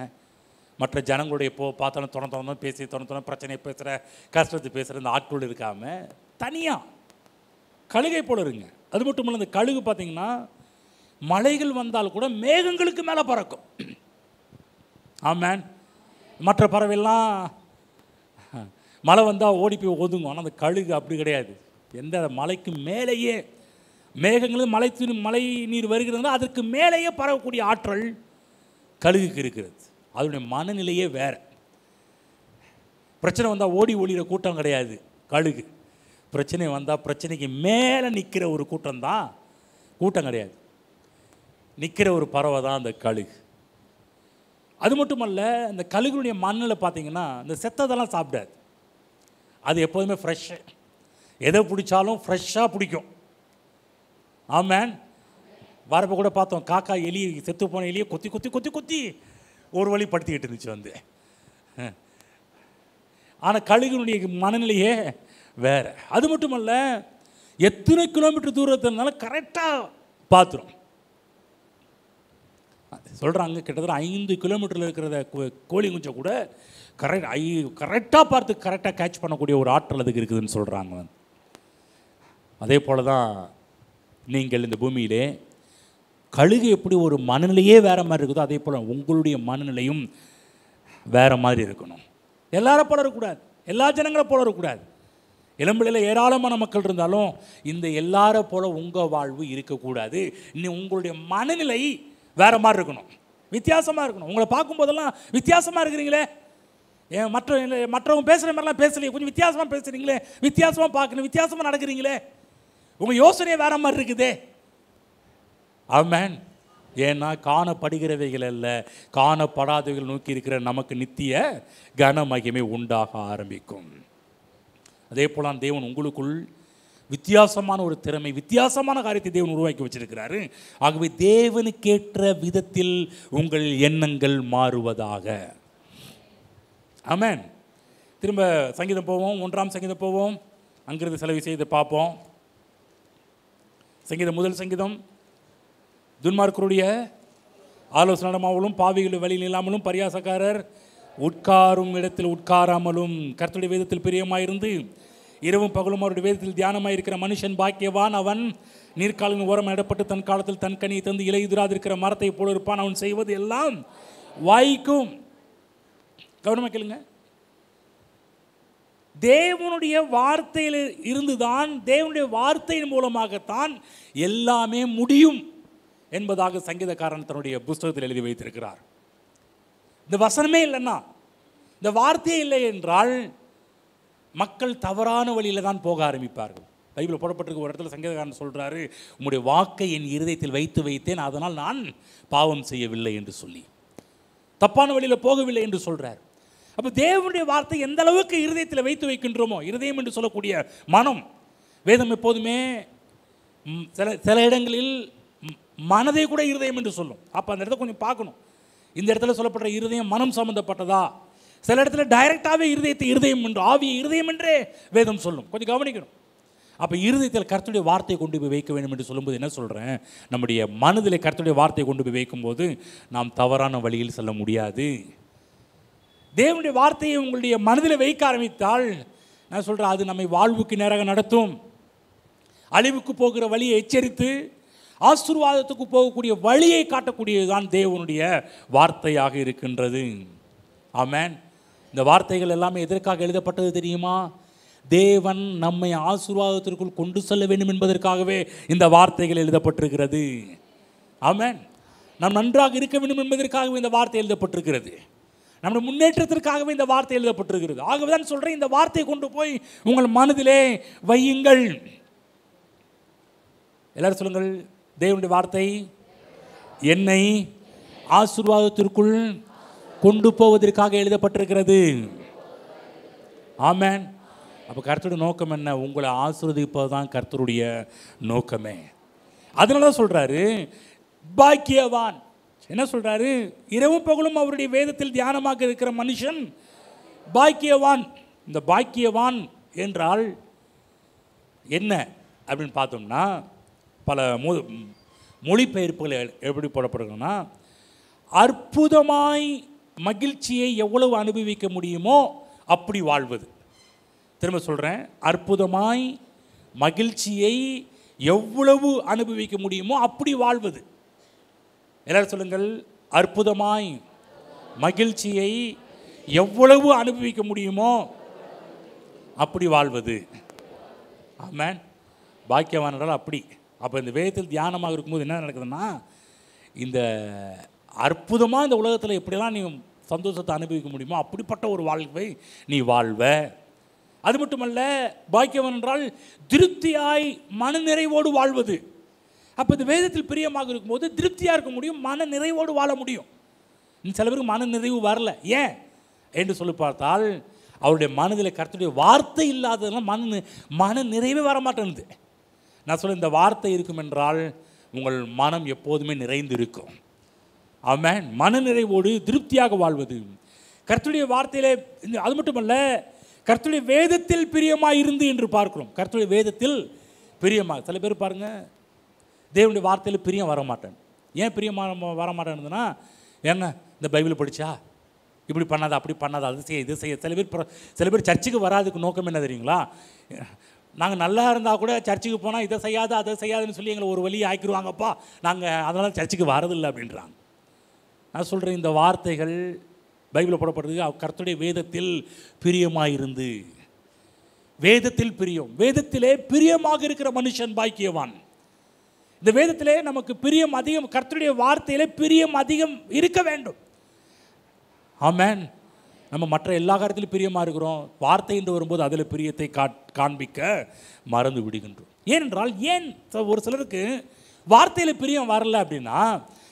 [SPEAKER 1] மற்ற ஜனங்களுடைய பார்த்தாலும் தொண பேசி பிரச்சனையை பேசுகிற, கஷ்டத்தை பேசுகிற இந்த ஆட்கள் இருக்காமல் தனியாக கழுகை போல இருங்க. அது மட்டும் இல்லை, இந்த கழுகு பார்த்தீங்கன்னா மலைகள் வந்தால் கூட மேகங்களுக்கு மேலே பறக்கும். ஆமென். மற்ற பறவைலாம் மழை வந்தால் ஓடி போய் ஒதுங்கும். ஆனால் அந்த கழுகு அப்படி கிடையாது. எந்த மலைக்கு மேலேயே, மேகங்களும் மழை நீர் வருகிறதுனா அதற்கு மேலேயே பறக்கக்கூடிய ஆற்றல் கழுகுக்கு இருக்கிறது. அதனுடைய மனநிலையே வேறு. பிரச்சனை வந்தால் ஓடி ஒளிகிற கூட்டம் கிடையாது கழுகு. பிரச்சனை வந்தால் பிரச்சனைக்கு மேலே நிற்கிற ஒரு கூட்டம் கிடையாது, நிற்கிற ஒரு பறவை தான் அந்த கழுகு. அது மட்டுமல்ல, இந்த கழுகுடைய மண்ணில் பார்த்தீங்கன்னா இந்த செத்ததெல்லாம் சாப்பிடாது. அது எப்போதுமே ஃப்ரெஷ்ஷு, எதை பிடிச்சாலும் ஃப்ரெஷ்ஷாக பிடிக்கும். ஆமென். வரப்போ கூட பார்த்தோம், காக்கா எலி, செத்து போன எலியை கொத்தி கொத்தி கொத்தி கொத்தி ஒரு வழி படுத்திக்கிட்டு இருந்துச்சு வந்து. ஆனால் கழுகுனுடைய மனநிலையே வேறு. அது மட்டுமல்ல, எத்தனை கிலோமீட்டர் தூரத்தினாலும் கரெக்டாக பார்த்துரும். சொல்கிறாங்க, கிட்டத்தட்ட 5 கிலோமீட்டரில் இருக்கிறத கோழி குஞ்சை கூட கரெக்டாக பார்த்து கரெக்டாக கேட்ச் பண்ணக்கூடிய ஒரு ஆற்றல் அதுக்கு இருக்குதுன்னு சொல்கிறாங்க. அதே போல் தான் நீங்கள் இந்த பூமியிலே கழுகு எப்படி ஒரு மனநிலையே வேறு மாதிரி இருக்குதோ, அதே போல் உங்களுடைய மனநிலையும் வேறு மாதிரி இருக்கணும். எல்லாரை போல இருக்கக்கூடாது, எல்லா ஜனங்களை போல இருக்கக்கூடாது. இளம்பிள்ளையில் ஏராளமான மக்கள் இருந்தாலும் இந்த எல்லாரை போல் உங்கள் வாழ்வு இருக்கக்கூடாது. இன்னும் உங்களுடைய மனநிலை வேறு மாதிரி இருக்கணும், வித்தியாசமாக இருக்கணும். உங்களை பார்க்கும்போதெல்லாம் வித்தியாசமாக இருக்கிறீங்களே, ஏன் மற்றவங்க பேசுகிற மாதிரிலாம் பேசலையே, கொஞ்சம் வித்தியாசமாக பேசுகிறீங்களே, வித்தியாசமாக பார்க்கணும், வித்தியாசமாக நடக்கிறீங்களே, உங்கள் யோசனையே வேறு மாதிரி இருக்குதே. ஆமென். ஏன்னா காணப்படுகிறவைகள் அல்ல, காணப்படாதவைகள் நோக்கி இருக்கிற நமக்கு நித்திய கன மகிமை உண்டாக ஆரம்பிக்கும். அதே போல தேவன் உங்களுக்குள் வித்தியாசமான ஒரு திறமை, வித்தியாசமான காரியத்தை தேவன் உருவாக்கி வச்சிருக்கிறாரு. ஆகவே தேவனுக்கேற்ற விதத்தில் உங்கள் எண்ணங்கள் மாறுவதாக. ஆமென். திரும்ப சங்கீதம் போவோம், 1ஆம் சங்கீதம் போவோம், அங்கிருந்து சில விஷயத்தை பார்ப்போம். சங்கீதம், முதல் சங்கீதம். துன்மார்க்கருடைய ஆலோசனை நடமாமலும், பாவிகள் வழியில் இல்லாமலும், பரியாசக்காரர் உட்காரும் இடத்தில் உட்காராமலும், கர்த்தருடைய வேதத்தில் பிரியமாயிருந்து இரவும் பகலும் அவருடைய வேதத்தில் தியானமாயிருக்கிற மனுஷன் பாக்கியவான். அவன் நீர்க்காலின் ஓரம் இடப்பட்டு தன் காலத்தில் தன் கனியை தந்து இலையுதிராதிருக்கிற மரத்தை போல இருப்பான். அவன் செய்வது எல்லாம் வாய்க்கும். கவனமாக கேளுங்க. தேவனுடைய வார்த்தையில் இருந்துதான், தேவனுடைய வார்த்தையின் மூலமாகத்தான் எல்லாமே முடியும் என்பதாக சங்கீதக்காரன் தன்னுடைய புஸ்தகத்தில் எழுதி வைத்திருக்கிறார். இந்த வசனமே இல்லைன்னா, இந்த வார்த்தையே இல்லை என்றால் மக்கள் தவறான வழியில் தான் போக ஆரம்பிப்பார்கள். பைபிள் போடப்பட்டிருக்க ஒரு இடத்துல சங்கீதக்காரன் சொல்கிறாரு, உம்முடைய வாக்கை என் இருதயத்தில் வைத்து வைத்தேன், அதனால் நான் பாவம் செய்யவில்லை என்று சொல்லி, தப்பான வழியில் போகவில்லை என்று சொல்கிறார். அப்போ தேவனுடைய வார்த்தை எந்த அளவுக்கு இருதயத்தில் வைத்து வைக்கின்றோமோ, இருதயம் என்று சொல்லக்கூடிய மனம், வேதம் எப்போதுமே சில இடங்களில் மனதை கூட இருதயம் என்று சொல்லும். அப்போ அந்த இடத்த கொஞ்சம் பார்க்கணும். இந்த இடத்துல சொல்லப்படுற இருதயம் மனம் சம்பந்தப்பட்டதா, சில இடத்துல டைரெக்டாகவே இருதயத்தை இருதயம் என்று, ஆவியை இருதயம் என்றே வேதம் சொல்லும். கொஞ்சம் கவனிக்கணும். அப்போ இருதயத்தில் கர்த்தருடைய வார்த்தையை கொண்டு போய் வைக்க வேண்டும் என்று சொல்லும்போது என்ன சொல்கிறேன், நம்முடைய மனதில் கர்த்தருடைய வார்த்தையை கொண்டு போய் வைக்கும்போது நாம் தவறான வழியில் செல்ல முடியாது. தேவனுடைய வார்த்தையை உங்களுடைய மனதில் வைக்க ஆரம்பித்தால் நான் சொல்கிறேன், அது நம்மை வாழ்வுக்கு நேராக நடத்தும். அழிவுக்கு போகிற வழியை எச்சரித்து ஆசீர்வாதத்துக்கு போகக்கூடிய வழியை காட்டக்கூடியதுதான் தேவனுடைய வார்த்தையாக இருக்கின்றது. ஆமென். இந்த வார்த்தைகள் எல்லாமே எதற்காக எழுதப்பட்டது தெரியுமா? தேவன் நம்மை ஆசீர்வாதத்திற்குள் கொண்டு செல்ல வேண்டும் என்பதற்காகவே இந்த வார்த்தைகள் எழுதப்பட்டிருக்கிறது. ஆமென். நாம் நன்றாக இருக்க வேண்டும் என்பதற்காகவே இந்த வார்த்தை எழுதப்பட்டிருக்கிறது. நம்முடைய முன்னேற்றத்திற்காகவே இந்த வார்த்தை எழுதப்பட்டிருக்கிறது. ஆகவே தான் சொல்கிறேன், இந்த வார்த்தையை கொண்டு போய் உங்கள் மனதிலே வையுங்கள். எல்லாரும் சொல்லுங்கள், தேவனுடைய வார்த்தை என்னை ஆசீர்வாதத்திற்குள் கொண்டு போவதற்காக எழுதப்பட்டிருக்கிறது. ஆமென். அப்போ கர்த்தருடைய நோக்கம் என்ன? உங்களை ஆசீர்வதிப்பது தான் கர்த்தருடைய நோக்கமே. அதனால தான் சொல்கிறாரு, பாக்கியவான். என்ன சொல்கிறாரு? இரவும் பகலும் அவருடைய வேதத்தில் தியானமாக இருக்கிற மனுஷன் பாக்கியவான். இந்த பாக்கியவான் என்றால் என்ன அப்படின்னு பார்த்தோம்னா, பல மொழிபெயர்ப்புகள் எப்படி போடப்படுதுன்னா, அற்புதமாய் மகிழ்ச்சியை எவ்வளவு அனுபவிக்க முடியுமோ அப்படி வாழ்வது. திரும்ப சொல்கிறேன், அற்புதமாய் மகிழ்ச்சியை எவ்வளவு அனுபவிக்க முடியுமோ அப்படி வாழ்வது. எல்லாரும் சொல்லுங்கள், அற்புதமாய் மகிழ்ச்சியை எவ்வளவு அனுபவிக்க முடியுமோ அப்படி வாழ்வது. ஆமென். பாக்கியவான் என்றால் அப்படி. அப்போ இந்த வேதத்தில் தியானமாக இருக்கும்போது என்ன நடக்குதுன்னா, இந்த அற்புதமாக இந்த உலகத்தில் எப்படியெல்லாம் நீ சந்தோஷத்தை அனுபவிக்க முடியுமோ அப்படிப்பட்ட ஒரு வாழ்வை நீ வாழ்வ. அது மட்டுமல்ல, பாக்கியவான் என்றால் திருப்தியாய் மன நிறைவோடு வாழ்வது. அப்போ இந்த வேதத்தில் பிரியமாக இருக்கும்போது திருப்தியாக இருக்க முடியும், மன நிறைவோடு வாழ முடியும். சில பேருக்கு மன நிறைவு வரல. ஏன் என்று சொல்லி பார்த்தால், அவருடைய மனதில் கர்த்தருடைய வார்த்தை இல்லாததெல்லாம் மன நிறைவே வரமாட்டேன்னுது. நான் சொல்ல, இந்த வார்த்தை இருக்கும் என்றால் உங்கள் மனம் எப்போதுமே நிறைந்து இருக்கும். ஆமென். மன நிறைவோடு திருப்தியாக வாழ்வது கர்த்தருடைய வார்த்தையிலே. அது மட்டுமல்ல, கர்த்தருடைய வேதத்தில் பிரியமாக இருந்து என்று பார்க்கிறோம். கர்த்தருடைய வேதத்தில் பிரியமாக. சில பேர் பாருங்கள், தேவனுடைய வார்த்தையில் பிரியம் வரமாட்டேன். ஏன் பிரியம் வரமாட்டேன்னுதுன்னா, ஏங்க இந்த பைபிள் படித்தா இப்படி பண்ணாத, அப்படி பண்ணாத, அது செய்ய, இது செய்ய. சில பேர் சர்ச்சுக்கு வராதுக்கு நோக்கம் என்ன தெரியுங்களா? நாங்கள் நல்லா இருந்தால் கூட சர்ச்சுக்கு போனால் இதை செய்யாது அதை செய்யாதுன்னு சொல்லி எங்களை ஒரு வழியை ஆக்கிடுவாங்கப்பா, நாங்கள் அதனால் சர்ச்சுக்கு வரதில்லை அப்படின்றாங்க. நான் சொல்கிறேன், இந்த வார்த்தைகள் பைபிளில் போடப்படுறது கர்த்தருடைய வேதத்தில் பிரியமாயிருந்து. வேதத்தில் பிரியம், வேதத்திலே பிரியமாக இருக்கிற மனுஷன் பாக்கியவான். இந்த வேதத்திலே நமக்கு பிரியம் அதிகம், கர்த்தருடைய வார்த்தையிலே பிரியம் அதிகம் இருக்க வேண்டும். ஆமென். நம்ம மற்ற எல்லா காரியத்திலும் பிரியமாக இருக்கிறோம், வார்த்தை என்று வரும்போது அதில் பிரியத்தை காண்பிக்க மறந்து விடுகின்றோம். ஏனென்றால், ஏன் ஒரு சிலருக்கு வார்த்தையில் பிரியம் வரல அப்படின்னா,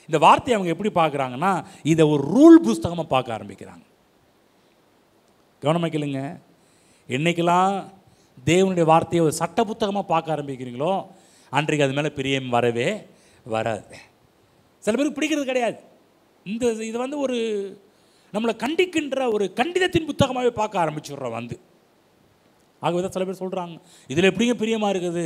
[SPEAKER 1] இந்த வார்த்தையை அவங்க எப்படி பார்க்குறாங்கன்னா, இதை ஒரு ரூல் புஸ்தகமாக பார்க்க ஆரம்பிக்கிறாங்க. கவனமாக கேளுங்க, என்றைக்கெல்லாம் தேவனுடைய வார்த்தையை ஒரு சட்ட புத்தகமாக பார்க்க ஆரம்பிக்கிறீங்களோ அன்றைக்கு அது மேலே பிரியம் வரவே வராது. சில பேருக்கு பிடிக்கிறது கிடையாது. இது வந்து ஒரு நம்மளை கண்டிக்கின்ற ஒரு கண்டிதத்தின் புத்தகமாகவே பார்க்க ஆரம்பிச்சுடுறோம் வந்து. ஆகவே தான் சில பேர் சொல்கிறாங்க, இதில் எப்படிங்க பிரியமாக இருக்குது?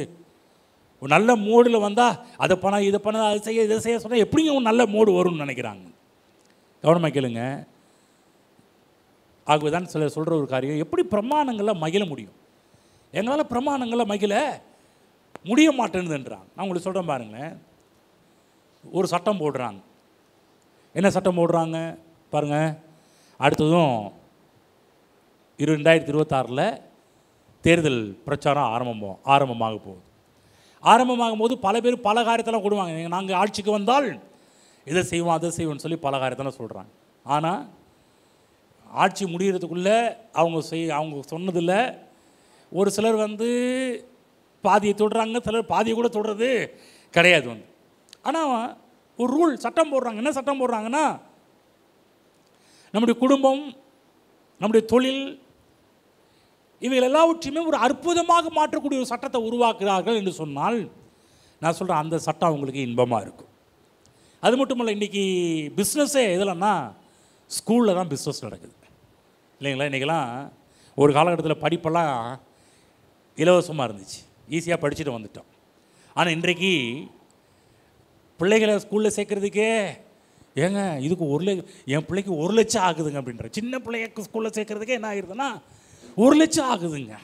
[SPEAKER 1] ஒரு நல்ல மோடில் வந்தால் அதை பண்ண இதை பண்ண அதை செய்ய இதை செய்ய சொன்னால் எப்படிங்க ஒரு நல்ல மோடு வரும்னு நினைக்கிறாங்க. கவனமாக கேளுங்க. ஆகவே தான் சில சொல்கிற ஒரு காரியம், எப்படி பிரமாணங்களில் மகிழ முடியும்? எங்களால் பிரமாணங்களில் மகிழ முடிய மாட்டேன்னுன்றாங்க. நான் உங்களுக்கு சொல்கிறேன் பாருங்களேன். ஒரு சட்டம் போடுறாங்க. என்ன சட்டம் போடுறாங்க பாருங்கள். அடுத்ததும் 2026 தேர்தல் பிரச்சாரம் ஆரம்பமாக போகுது. ஆரம்பமாகும் போது பல பேர் பல காரியத்தெல்லாம் கொடுவாங்க. நாங்கள் ஆட்சிக்கு வந்தால் இதை செய்வோம் அதை செய்வோம்னு சொல்லி பல காரியத்தெல்லாம் சொல்கிறாங்க. ஆனால் ஆட்சி முடிகிறதுக்குள்ளே அவங்க சொன்னதில் ஒரு சிலர் பாதியை தொடுறாங்க, சிலர் பாதியை கூட தொடுறது கிடையாது ஆனால் ஒரு ரூல் சட்டம் போடுறாங்க. என்ன சட்டம் போடுறாங்கன்னா, நம்முடைய குடும்பம், நம்முடைய தொழில், இவைகள் எல்லாவற்றையுமே ஒரு அற்புதமாக மாற்றக்கூடிய ஒரு சட்டத்தை உருவாக்குகிறார்கள் என்று சொன்னால், நான் சொல்கிறேன் அந்த சட்டம் அவங்களுக்கு இன்பமாக இருக்கும். அது மட்டும் இல்லை, இன்றைக்கி பிஸ்னஸே எதுலன்னா ஸ்கூலில் தான் பிஸ்னஸ் நடக்குது இல்லைங்களா. இன்றைக்கெல்லாம் ஒரு காலகட்டத்தில் படிப்பெல்லாம் இலவசமாக இருந்துச்சு, ஈஸியாக படிச்சுட்டு வந்துட்டோம். ஆனால் இன்றைக்கு பிள்ளைகளை ஸ்கூலில் சேர்க்குறதுக்கே ஏங்க இதுக்கு என் பிள்ளைக்கு 1 லட்சம் ஆகுதுங்க அப்படின்ற. சின்ன பிள்ளைக்கு ஸ்கூலில் சேர்க்குறதுக்கே என்ன ஆகிடுதுன்னா 1 லட்சம் ஆகுதுங்க.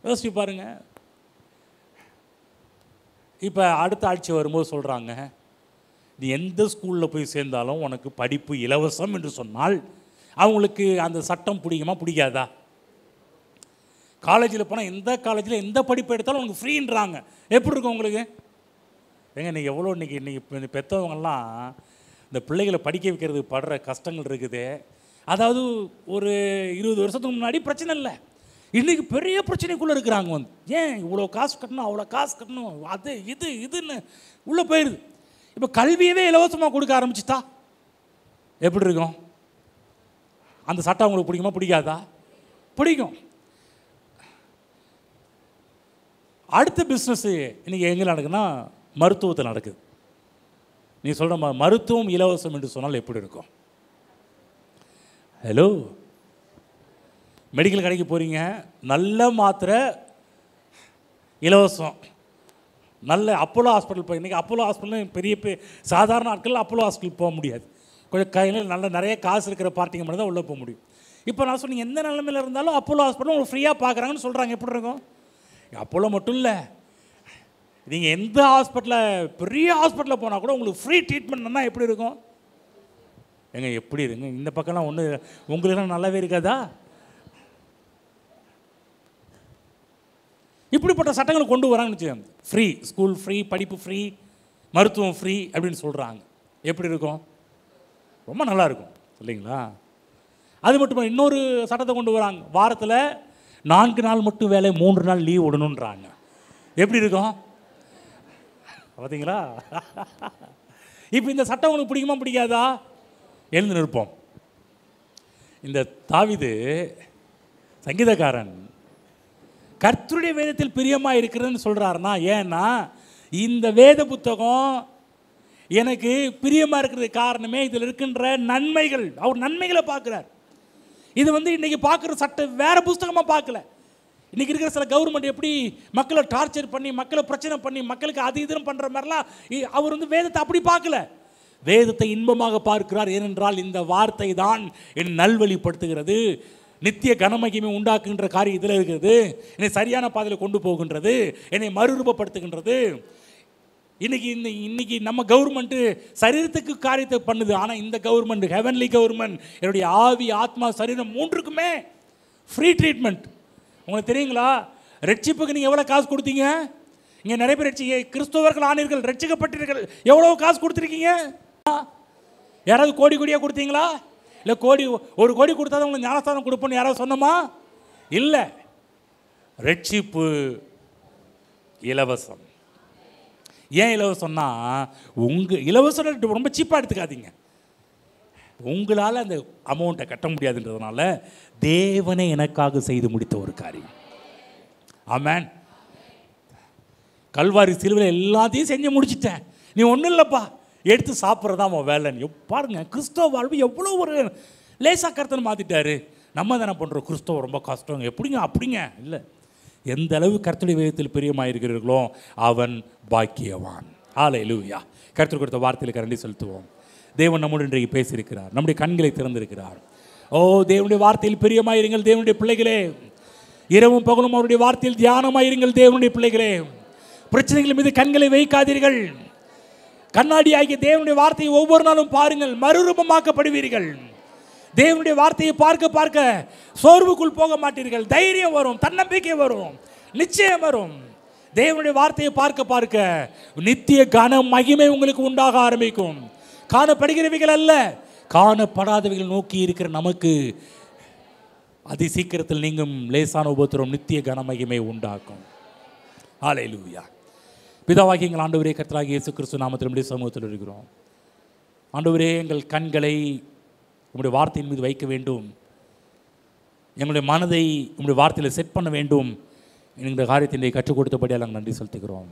[SPEAKER 1] யோசிச்சு பாருங்க. இப்போ அடுத்த ஆட்சி வரும்போது சொல்கிறாங்க, நீ எந்த ஸ்கூலில் போய் சேர்ந்தாலும் உனக்கு படிப்பு இலவசம் என்று சொன்னால் அவங்களுக்கு அந்த சட்டம் பிடிக்குமா பிடிக்காதா? காலேஜில் போனால் எந்த காலேஜில் எந்த படிப்பு எடுத்தாலும் உனக்கு ஃப்ரீன்றாங்க. எப்படி இருக்கும் உங்களுக்கு? ஏங்க இன்றைக்கி எவ்வளோ இன்றைக்கி பெற்றவங்கெல்லாம் இந்த பிள்ளைகளை படிக்க வைக்கிறதுக்கு படுற கஷ்டங்கள் இருக்குது. அதாவது ஒரு 20 வருஷத்துக்கு முன்னாடி பிரச்சனை இல்லை, இன்றைக்கி பெரிய பிரச்சனைக்குள்ளே இருக்கிறாங்க. ஏன் இவ்வளோ காசு கட்டணும், அவ்வளோ காசு கட்டணும், அது இதுன்னு உள்ளே போயிடுது. இப்போ கல்வியவே இலவசமாக கொடுக்க ஆரம்பிச்சுட்டா எப்படி இருக்கும்? அந்த சட்டம் உங்களுக்கு பிடிக்குமா பிடிக்காதா? பிடிக்கும். அடுத்த பிஸ்னஸ்ஸு இன்றைக்கி எங்கே நடக்குதுன்னா மருத்துவத்தில் நடக்குது. நீ சொல்கிற மருத்துவம் இலவசம் என்று சொன்னால் எப்படி இருக்கும்? ஹலோ, மெடிக்கல் கடைக்கு போகிறீங்க, நல்ல மாத்திரை இலவசம். நல்ல அப்போலோ ஹாஸ்பிட்டல் போய், இன்றைக்கி அப்போலோ ஹாஸ்பிட்டல் பெரிய சாதாரண ஆட்கள் அப்போலோ ஹாஸ்பிட்டல் போக முடியாது. கொஞ்சம் கையில் நிறைய காசு இருக்கிற பார்ட்டிங்க மட்டும் தான் உள்ளே போக முடியும். இப்போ நான் சொன்னீங்க எந்த நிலைமையில் இருந்தாலும் அப்போலோ ஹாஸ்பிட்டல் உங்களுக்கு ஃப்ரீயாக பார்க்குறாங்கன்னு சொல்கிறாங்க. எப்படி இருக்கும்? அப்போலோ மட்டும் இல்லை, நீங்கள் எந்த ஹாஸ்பிட்டலில் பெரிய ஹாஸ்பிட்டலில் போனால் கூட உங்களுக்கு ஃப்ரீ ட்ரீட்மெண்ட்னா எப்படி இருக்கும்? எங்க எப்படி இருங்க? இந்த பக்கம்லாம் ஒன்று உங்களுக்கெல்லாம் நல்லாவே இருக்காதா? இப்படிப்பட்ட சட்டங்களை கொண்டு வராங்கன்னு வச்சுக்கோங்க. ஃப்ரீ ஸ்கூல், ஃப்ரீ படிப்பு, ஃப்ரீ மருத்துவம், ஃப்ரீ அப்படின்னு சொல்கிறாங்க. எப்படி இருக்கும்? ரொம்ப நல்லாயிருக்கும் இல்லைங்களா? அது மட்டும் இன்னொரு சட்டத்தை கொண்டு வராங்க. வாரத்தில் 4 நாள் மட்டும் வேலை, 3 நாள் லீவ் விடணுன்றாங்க. எப்படி இருக்கும் பார்த்தீங்களா? இப்போ இந்த சட்டம் உங்களுக்கு பிடிக்குமா பிடிக்காதா? எழுந்து நிற்போம். இந்த தாவீது சங்கீதக்காரன் கர்த்தருடைய வேதத்தில் பிரியமாக இருக்கிறதுன்னு சொல்கிறாருன்னா, ஏன்னா இந்த வேத புத்தகம் எனக்கு பிரியமாக இருக்கிறது காரணமே இதில் இருக்கின்ற நன்மைகள். அவர் நன்மைகளை பார்க்குறார். இது இன்றைக்கி பார்க்குற சட்டம் வேறு புஸ்தகமாக பார்க்கல. இன்றைக்கி இருக்கிற சில கவர்மெண்ட் எப்படி மக்களை டார்ச்சர் பண்ணி, மக்களை பிரச்சனை பண்ணி, மக்களுக்கு அது இதுன்னு பண்ணுற மாதிரிலாம் அவர் வேதத்தை அப்படி பார்க்கல. வேதத்தை இன்பமாக பார்க்கிறார். ஏனென்றால் இந்த வார்த்தை தான் என் நல்வழிப்படுத்துகிறது, நித்திய கனமகிமை உண்டாக்குகின்ற காரியம் இதில் இருக்கிறது, என்னை சரியான பாதையில் கொண்டு போகின்றது, என்னை மறுரூபப்படுத்துகின்றது. இன்னைக்கு நம்ம கவர்மெண்ட்டு சரீரத்துக்கு காரியத்தை பண்ணுது. ஆனால் இந்த கவர்மெண்ட், ஹெவன்லி கவர்மெண்ட், என்னுடைய ஆவி, ஆத்மா, சரீரம் 3க்குமே ஃப்ரீ ட்ரீட்மெண்ட். உங்களுக்கு தெரியுங்களா? ரட்சிப்புக்கு நீங்கள் எவ்வளோ காசு கொடுத்தீங்க? இங்கே நிறைய பேர் கிறிஸ்தவர்கள் ஆனீர்கள், ரட்சிக்கப்பட்டீர்கள், எவ்வளோ காசு கொடுத்துருக்கீங்க? யாராவது கோடி கோடியாக கொடுத்தீங்களா? இல்லை 1 கோடி கொடுத்தா தான் உங்களுக்கு ஞானஸ்தானம் கொடுப்போன்னு யாராவது சொன்னோமா? இல்லை. ரட்சிப்பு இலவசம். ஏன் இலவசம்னா, இலவசம் ரொம்ப சீப்பாக எடுத்துக்காதீங்க. உங்களால் அந்த அமௌண்ட்டை கட்ட முடியாதுன்றதுனால தேவனை எனக்காக செய்து முடித்த ஒரு காரியம். ஆமென். கல்வாரி சிலுவையில் எல்லாத்தையும் செஞ்சு முடிச்சிட்டேன், நீ ஒன்றும் இல்லைப்பா, எடுத்து சாப்பிட்றதா அவன் வேலைன்னு. பாருங்க, கிறிஸ்தவ வாழ்வு எவ்வளோ ஒரு லேசாக கருத்துன்னு மாற்றிட்டாரு. நம்ம தானே பண்ணுறோம், கிறிஸ்தவம் ரொம்ப கஷ்டம், எப்படிங்க அப்படிங்க. இல்லை, எந்த அளவு கர்த்தருடைய வேதத்தில் பிரியமாயிருக்கிறீர்களோ அவன் பாக்கியவான். ஹல்லேலூயா. கர்த்தர் கொடுத்த வார்த்தையில் கரண்டி செலுத்துவோம். தேவன் நம்முடைய இன்றைக்கு பேசியிருக்கிறார், நம்முடைய கண்களை திறந்திருக்கிறார். ஓ, தேவனுடைய வார்த்தையில் பிரியமாயிருங்கள் தேவனுடைய பிள்ளைகளே. இரவும் பகலும் அவருடைய வார்த்தையில் தியானமாயிருங்கள் தேவனுடைய பிள்ளைகளே. பிரச்சனைகள் மீது கண்களை வைக்காதீர்கள். கண்ணாடி ஆகிய தேவனுடைய வார்த்தையை ஒவ்வொரு நாளும் பாருங்கள், மறுரூபமாக்கப்படுவீர்கள். தேவனுடைய வார்த்தையை பார்க்க பார்க்க சோர்வுக்குள் போக மாட்டீர்கள். தைரியம் வரும், தன்னம்பிக்கை வரும், நிச்சயம் வரும். தேவனுடைய வார்த்தையை பார்க்க பார்க்க நித்திய கன மகிமை உங்களுக்கு உண்டாக ஆரம்பிக்கும். காணப்படுகிறவைகள் அல்ல, காணப்படாதவைகள் நோக்கி இருக்கிற நமக்கு அதி சீக்கிரத்தில் நீங்கும் லேசான உபத்திரம் நித்திய கன மகிமை உண்டாக்கும். ஹல்லேலூயா. பிதாவாகிய எங்கள் ஆண்டவரே, கர்த்தராகிய இயேசு கிறிஸ்து நாமத்தில் நம்முடைய சமூகத்தில் இருக்கிறோம். ஆண்டவரே, எங்கள் கண்களை உங்களுடைய வார்த்தையின் மீது வைக்க வேண்டும். எங்களுடைய மனதை உங்களுடைய வார்த்தையில் செட் பண்ண வேண்டும். எங்களுடைய காரியத்தினை கற்றுக் கொடுத்தபடியால் நாங்கள் நன்றி செலுத்துகிறோம்.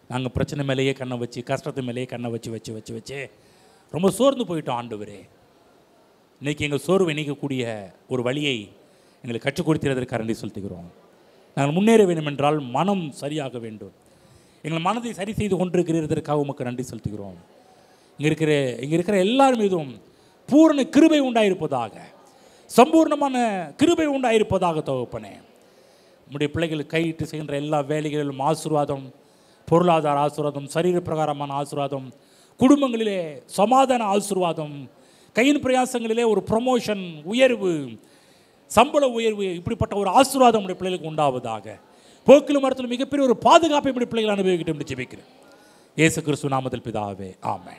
[SPEAKER 1] நாங்கள் பிரச்சனை மேலேயே கண்ணை வச்சு, கஷ்டத்து மேலேயே கண்ணை வச்சு வச்சு வச்சு வச்சு ரொம்ப சோர்ந்து போயிட்டோம். ஆண்டவரே, இன்றைக்கி எங்கள் சோர்வை நீக்கக்கூடிய ஒரு வழியை எங்களுக்கு கற்றுக் கொடுத்ததற்காக நன்றி செலுத்துகிறோம். நாங்கள் முன்னேற வேண்டும் என்றால் மனம் சரியாக வேண்டும். எங்கள் மனதை சரி செய்து கொண்டிருக்கிறதற்காக உமக்கு நன்றி செலுத்துகிறோம். இங்கே இருக்கிற எல்லார் மீதும் பூரண கிருபை உண்டாயிருப்பதாக, சம்பூர்ணமான கிருபை உண்டாயிருப்பதாக தகப்பனே. நம்முடைய பிள்ளைகள் கையிட்டு செய்கின்ற எல்லா வேலைகளிலும் ஆசீர்வாதம், பொருளாதார ஆசீர்வாதம், சரீர பிரகாரமான ஆசீர்வாதம், குடும்பங்களிலே சமாதான ஆசீர்வாதம், கையின் பிரயாசங்களிலே ஒரு ப்ரமோஷன், உயர்வு, சம்பள உயர்வு, இப்படிப்பட்ட ஒரு ஆசீர்வாதம் நம்முடைய பிள்ளைகளுக்கு உண்டாவதாக. போக்கிலும் மரத்தில் மிகப்பெரிய ஒரு பாதுகாப்பை நம்முடைய பிள்ளைகள் அனுபவிக்கிட்டு ஜெபிக்கிறேன். இயேசு கிறிஸ்து நாமத்தில் பிதாவே, ஆமென்.